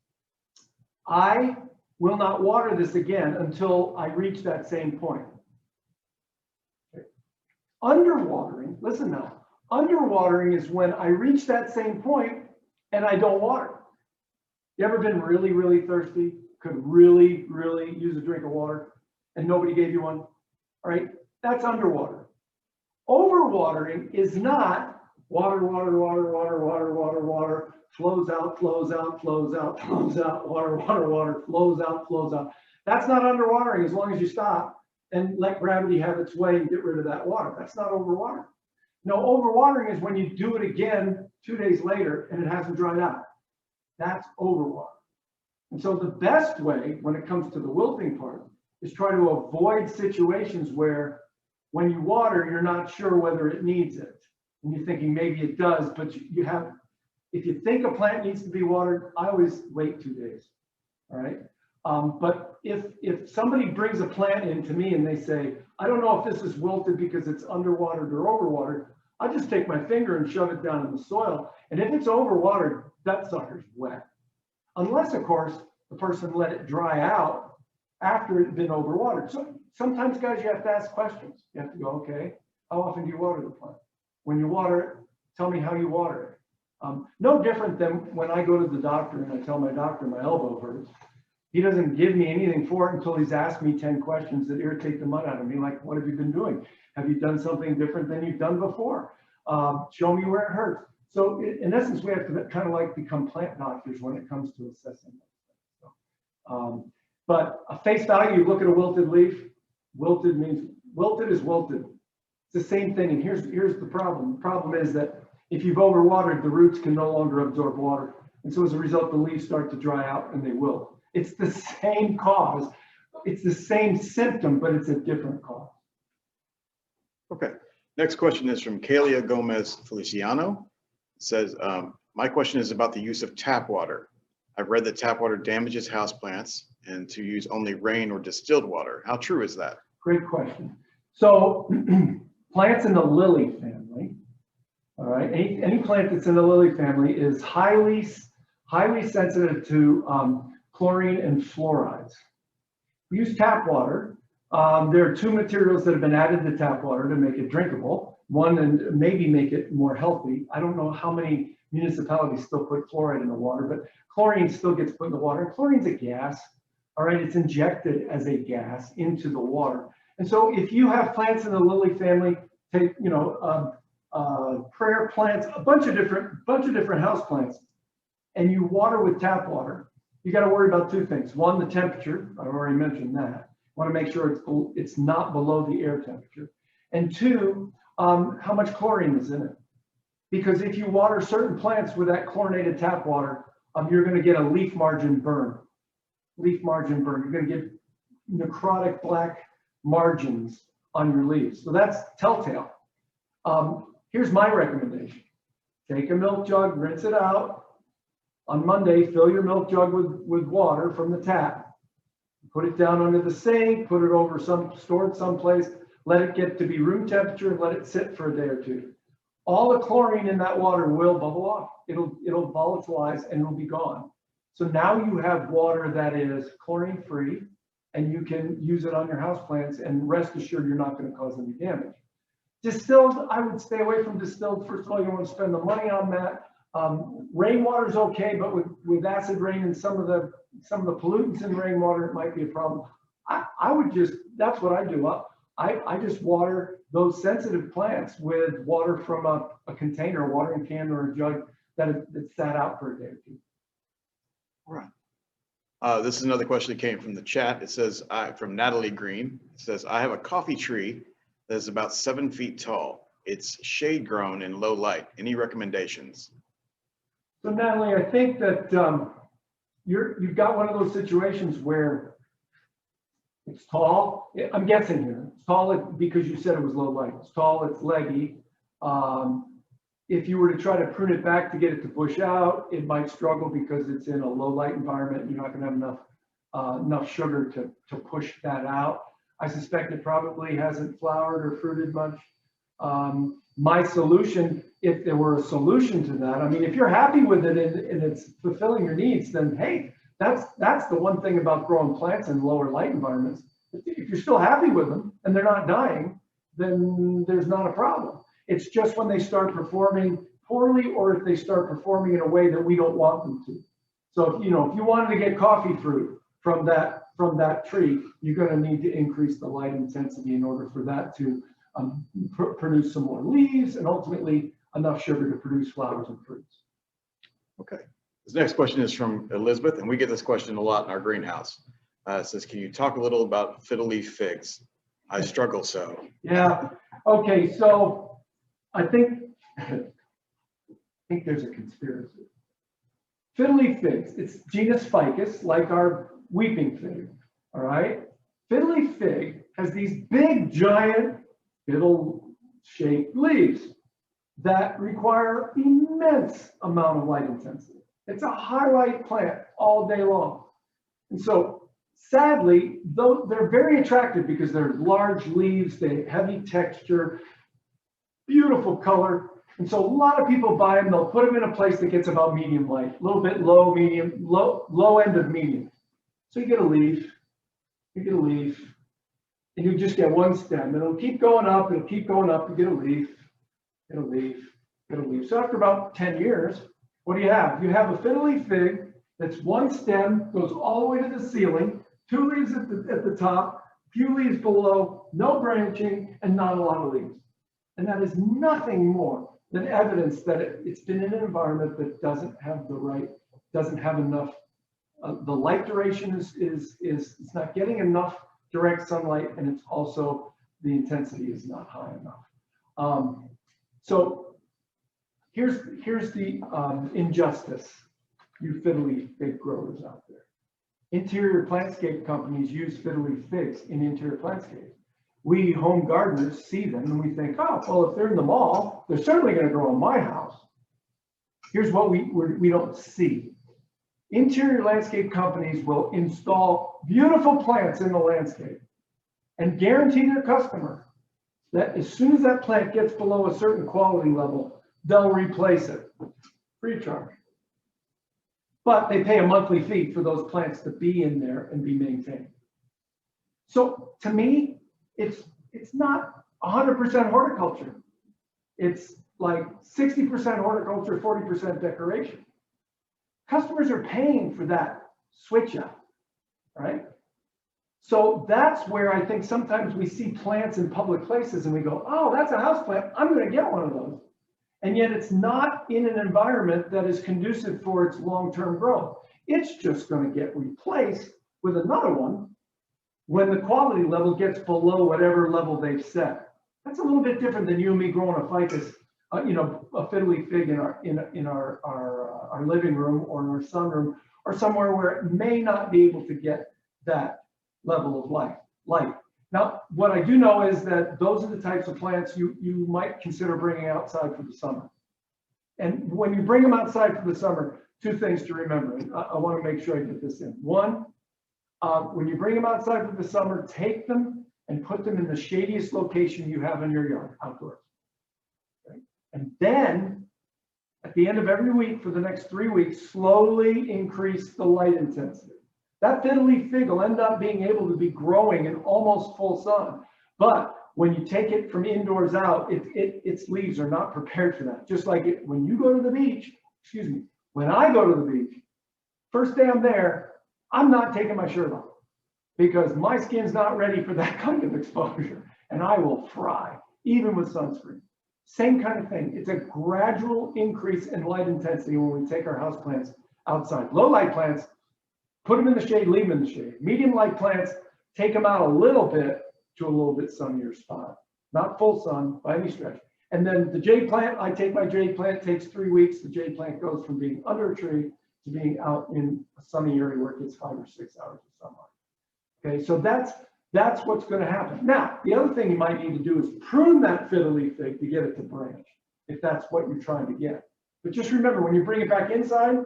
I will not water this again until I reach that same point. Okay. Underwatering, listen now, underwatering is when I reach that same point and I don't water. You ever been really, really thirsty, could really, really use a drink of water and nobody gave you one? All right, that's underwater. Overwatering is not water, water, water, water, water, water, water, flows out, flows out, flows out, flows out, water, water, water, flows out, flows out. That's not underwatering as long as you stop and let gravity have its way and get rid of that water. That's not overwatering. No, overwatering is when you do it again 2 days later and it hasn't dried out. That's overwater. And so the best way when it comes to the wilting part is try to avoid situations where when you water, you're not sure whether it needs it. And you're thinking maybe it does, but if you think a plant needs to be watered, I always wait 2 days. All right. But if somebody brings a plant in to me and they say, I don't know if this is wilted because it's underwatered or overwatered, I just take my finger and shove it down in the soil. And if it's overwatered, that sucker's wet. Unless, of course, the person let it dry out after it had been overwatered. So sometimes, guys, you have to ask questions. You have to go, okay, How often do you water the plant? When you water it, tell me how you water it. No different than when I go to the doctor and I tell my doctor my elbow hurts. He doesn't give me anything for it until he's asked me 10 questions that irritate the mud out of me. Like, what have you been doing? Have you done something different than you've done before? Show me where it hurts. So in essence, we have to kind of like become plant doctors when it comes to assessing. But a face value, you look at a wilted leaf, wilted means, wilted is wilted. It's the same thing, and here's the problem. The problem is that if you've overwatered, the roots can no longer absorb water. And so as a result, the leaves start to dry out, and they will. It's the same cause. It's the same symptom, but it's a different cause. Okay. Next question is from Kalia Gomez Feliciano. It says, my question is about the use of tap water. I've read that tap water damages houseplants and to use only rain or distilled water. How true is that? Great question. So plants in the lily family, all right, any plant that's in the lily family is highly sensitive to chlorine and fluorides. We use tap water. There are two materials that have been added to tap water to make it drinkable. One, and maybe make it more healthy. I don't know how many municipalities still put fluoride in the water, but chlorine still gets put in the water. And chlorine's a gas, all right? It's injected as a gas into the water. And so if you have plants in the lily family, take, you know, prayer plants, a bunch of different house plants, and you water with tap water, you got to worry about two things. One, the temperature. I already mentioned that. Want to make sure it's not below the air temperature. And two, how much chlorine is in it. Because if you water certain plants with that chlorinated tap water, you're going to get a leaf margin burn. Leaf margin burn. You're going to get necrotic black margins on your leaves. So that's telltale. Here's my recommendation. Take a milk jug, rinse it out. On Monday, fill your milk jug with water from the tap. Put it down under the sink, put it over store it someplace, let it get to be room temperature and let it sit for a day or two. All the chlorine in that water will bubble off. It'll volatilize and it'll be gone. So now you have water that is chlorine free and you can use it on your houseplants and rest assured you're not going to cause any damage. Distilled, I would stay away from distilled. First of all, you don't want to spend the money on that. Rainwater is okay, but with acid rain and some of the pollutants in rainwater, it might be a problem. I would just, that's what I do. I just water those sensitive plants with water from a container, a watering can or a jug that sat out for a day or two. All right. This is another question that came from the chat. It says, from Natalie Green, it says, I have a coffee tree that is about 7 feet tall. It's shade grown in low light. Any recommendations? So Natalie, I think that you've got one of those situations where it's tall. I'm guessing here. It's tall because you said it was low light. It's tall, it's leggy. If you were to try to prune it back to get it to bush out, it might struggle because it's in a low light environment. You're not going to have enough sugar to push that out. I suspect it probably hasn't flowered or fruited much. My solution, if there were a solution to that, I mean, if you're happy with it and it's fulfilling your needs, then hey, that's the one thing about growing plants in lower light environments. If you're still happy with them and they're not dying, then there's not a problem. It's just when they start performing poorly or if they start performing in a way that we don't want them to. So if you wanted to get coffee fruit from that tree, you're going to need to increase the light intensity in order for that to produce some more leaves and ultimately enough sugar to produce flowers and fruits. Okay. This next question is from Elizabeth, and we get this question a lot in our greenhouse. It says, can you talk a little about fiddle leaf figs? I struggle so. Yeah. Okay. So I think there's a conspiracy. Fiddle leaf figs, it's genus Ficus, like our weeping fig. All right. Fiddle leaf fig has these big, giant fiddle-shaped leaves that require immense amount of light intensity. It's a highlight plant all day long. And so sadly, though they're very attractive because they're large leaves, they have heavy texture, beautiful color. And so a lot of people buy them, they'll put them in a place that gets about medium light, a little bit low, medium, low end of medium. So you get a leaf, and you just get one stem. It'll keep going up, it'll keep going up, you get a leaf, get a leaf, get a leaf. So after about 10 years, what do you have? You have a fiddle leaf fig that's one stem, goes all the way to the ceiling, 2 leaves at the top, few leaves below, no branching, and not a lot of leaves. And that is nothing more than evidence that it's been in an environment that doesn't have enough, the light duration is it's not getting enough direct sunlight, and it's also the intensity is not high enough. So here's the injustice, you fiddle leaf fig growers out there. Interior plantscape companies use fiddle leaf figs in interior plantscapes. We home gardeners see them and we think, oh, well, if they're in the mall, they're certainly going to grow in my house. Here's what we don't see. Interior landscape companies will install beautiful plants in the landscape and guarantee their customer that as soon as that plant gets below a certain quality level, they'll replace it free of charge. But they pay a monthly fee for those plants to be in there and be maintained. So to me, it's not 100% horticulture. It's like 60% horticulture, 40% decoration. Customers are paying for that switch out, right? So that's where I think sometimes we see plants in public places and we go, oh, that's a house plant, I'm going to get one of those. And yet it's not in an environment that is conducive for its long-term growth. It's just going to get replaced with another one when the quality level gets below whatever level they've set. That's a little bit different than you and me growing a ficus, a fiddle leaf fig in our living room or in our sunroom or somewhere where it may not be able to get that level of light. Now, what I do know is that those are the types of plants you might consider bringing outside for the summer. And when you bring them outside for the summer, 2 things to remember. I want to make sure I get this in. One, when you bring them outside for the summer, take them and put them in the shadiest location you have in your yard, outdoors. Okay? And then, at the end of every week for the next 3 weeks, slowly increase the light intensity. That fiddle leaf fig will end up being able to be growing in almost full sun. But when you take it from indoors out, its leaves are not prepared for that. Just like when you go to the beach, when I go to the beach, first day I'm there, I'm not taking my shirt off because my skin's not ready for that kind of exposure and I will fry, even with sunscreen. Same kind of thing. It's a gradual increase in light intensity when we take our house plants outside. Low light plants, put them in the shade, leave them in the shade. Medium light plants, take them out a little bit to a little bit sunnier spot. Not full sun by any stretch. And then the jade plant, I take my jade plant, takes 3 weeks. The jade plant goes from being under a tree to being out in a sunny area where it gets 5 or 6 hours of sunlight. Okay, so that's what's going to happen. Now, the other thing you might need to do is prune that fiddle leaf fig to get it to branch, if that's what you're trying to get. But just remember, when you bring it back inside,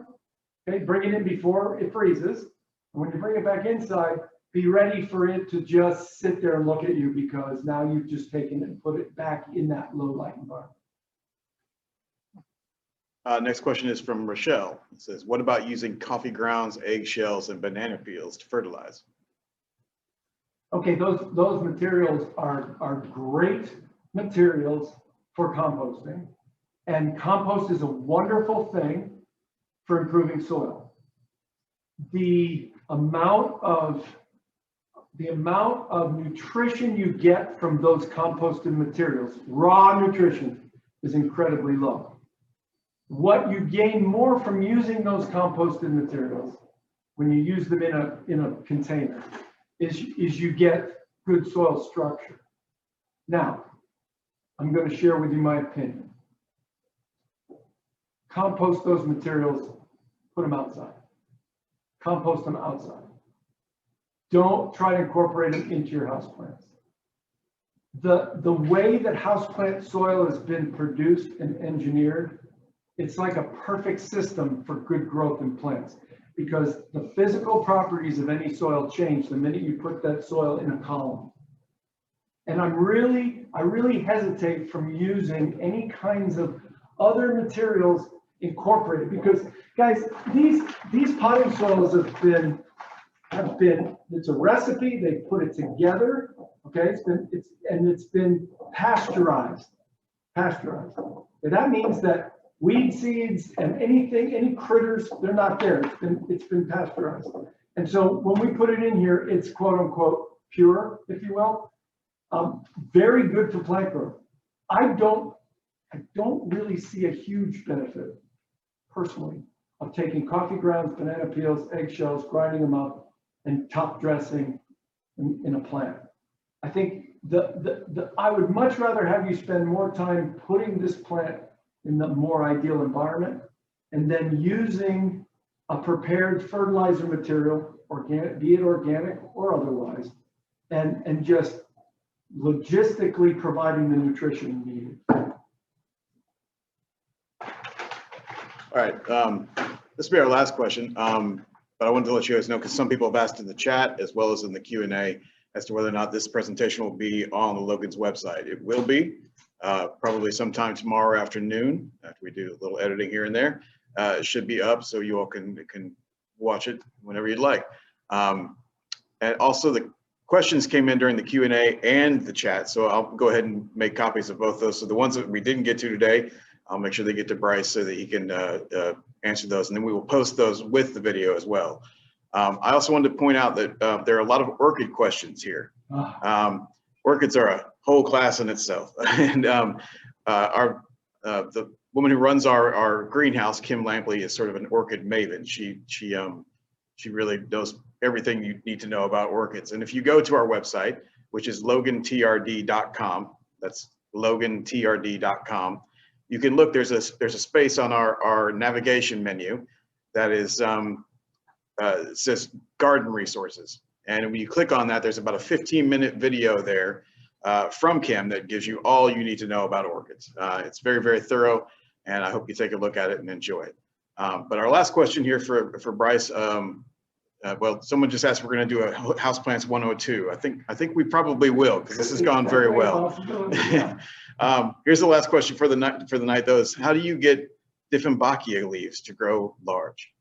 okay, bring it in before it freezes. And when you bring it back inside, be ready for it to just sit there and look at you because now you've just taken it and put it back in that low light environment. Next question is from Rochelle. It says, what about using coffee grounds, eggshells, and banana peels to fertilize? Okay, those materials are great materials for composting. And compost is a wonderful thing for improving soil. The amount of nutrition you get from those composted materials, raw nutrition, is incredibly low. What you gain more from using those composted materials when you use them in a container is you get good soil structure. Now, I'm going to share with you my opinion. Compost those materials, put them outside. Compost them outside. Don't try to incorporate them into your houseplants. The way that houseplant soil has been produced and engineered, it's like a perfect system for good growth in plants because the physical properties of any soil change the minute you put that soil in a column. And I really hesitate from using any kinds of other materials incorporated because, guys, these potting soils have been, it's a recipe, they put it together, Okay, it's been pasteurized. Pasteurized. And that means that weed seeds and anything, any critters, they're not there. It's been pasteurized. And so when we put it in here, it's quote unquote pure, if you will. Very good for plant growth. I don't really see a huge benefit personally of taking coffee grounds, banana peels, eggshells, grinding them up and top dressing in a plant. I think I would much rather have you spend more time putting this plant in the more ideal environment and then using a prepared fertilizer material, organic, be it organic or otherwise, and just logistically providing the nutrition needed. All right, this will be our last question, but I wanted to let you guys know because some people have asked in the chat as well as in the Q&A as to whether or not this presentation will be on the Logan's website. It will be, probably sometime tomorrow afternoon after we do a little editing here and there. It should be up so you all can watch it whenever you'd like. And also the questions came in during the Q&A and the chat, so I'll go ahead and make copies of both those. So the ones that we didn't get to today, I'll make sure they get to Bryce so that he can answer those, and then we will post those with the video as well. I also wanted to point out that there are a lot of orchid questions here. Orchids are a whole class in itself, and the woman who runs our greenhouse, Kim Lampley, is sort of an orchid maven. She really knows everything you need to know about orchids. And if you go to our website, which is logantrd.com, that's logantrd.com, you can look, there's a space on our navigation menu that is it says garden resources. And when you click on that, there's about a 15-minute video there from Kim that gives you all you need to know about orchids. It's very, very thorough, and I hope you take a look at it and enjoy it. But our last question here for Bryce, well, someone just asked if we're going to do a Houseplants 102. I think we probably will, because this has gone very well. Here's the last question for the night though, is how do you get Dieffenbachia leaves to grow large?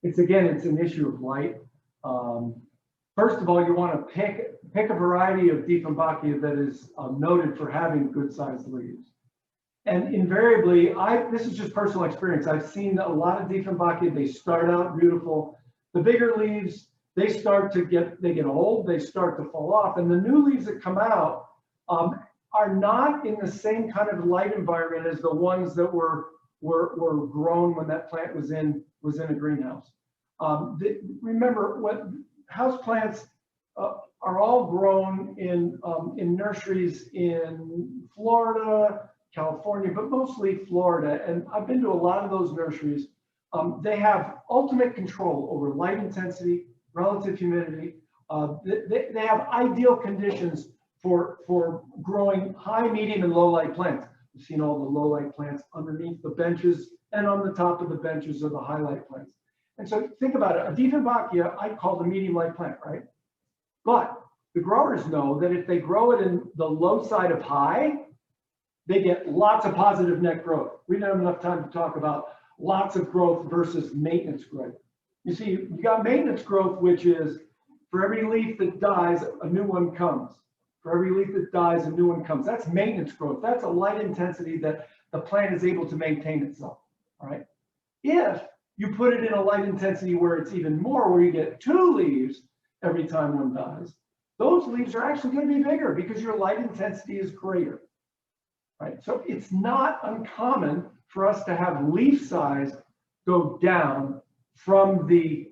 It's again, it's an issue of light. First of all, you want to pick a variety of Dieffenbachia that is noted for having good sized leaves. And invariably, this is just personal experience. I've seen a lot of Dieffenbachia, they start out beautiful. The bigger leaves, they get old, they start to fall off. And the new leaves that come out are not in the same kind of light environment as the ones that were grown when that plant was in a greenhouse. Remember, what houseplants are all grown in nurseries in Florida, California, but mostly Florida. And I've been to a lot of those nurseries. They have ultimate control over light intensity, relative humidity. They have ideal conditions for growing high, medium, and low light plants. You've seen all the low light plants underneath the benches, and on the top of the benches are the highlight plants. And so think about it, a Dieffenbachia, I call the medium light plant, right? But the growers know that if they grow it in the low side of high, they get lots of positive net growth. We don't have enough time to talk about lots of growth versus maintenance growth. You see, you got maintenance growth, which is for every leaf that dies, a new one comes. For every leaf that dies, a new one comes. That's maintenance growth. That's a light intensity that the plant is able to maintain itself, all right? If you put it in a light intensity where it's even more, where you get 2 leaves every time one dies, those leaves are actually going to be bigger because your light intensity is greater, right? So it's not uncommon for us to have leaf size go down from the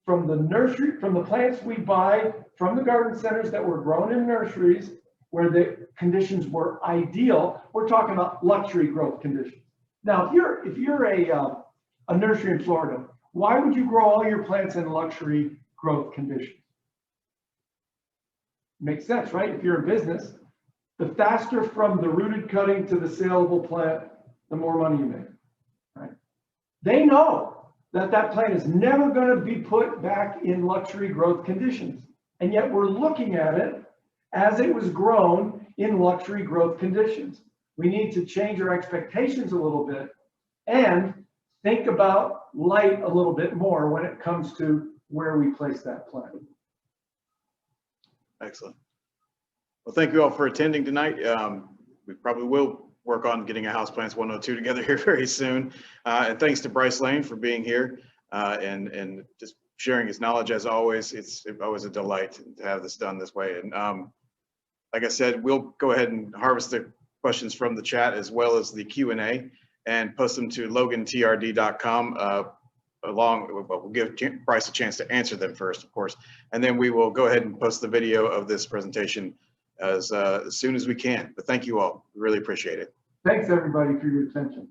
nursery, from the plants we buy from the garden centers that were grown in nurseries where the conditions were ideal. We're talking about luxury growth conditions. Now, if you're a nursery in Florida, why would you grow all your plants in luxury growth conditions? Makes sense, right? If you're a business, the faster from the rooted cutting to the saleable plant, the more money you make, right? They know that plant is never going to be put back in luxury growth conditions. And yet we're looking at it as it was grown in luxury growth conditions. We need to change our expectations a little bit and think about light a little bit more when it comes to where we place that plant. Excellent. Well, thank you all for attending tonight. We probably will work on getting a Houseplants 102 together here very soon. And thanks to Bryce Lane for being here and just sharing his knowledge as always. It's always a delight to have this done this way. And like I said, we'll go ahead and harvest the questions from the chat as well as the Q&A and post them to logantrd.com. We'll give Bryce a chance to answer them first, of course, and then we will go ahead and post the video of this presentation as soon as we can. But thank you all. We really appreciate it. Thanks, everybody, for your attention.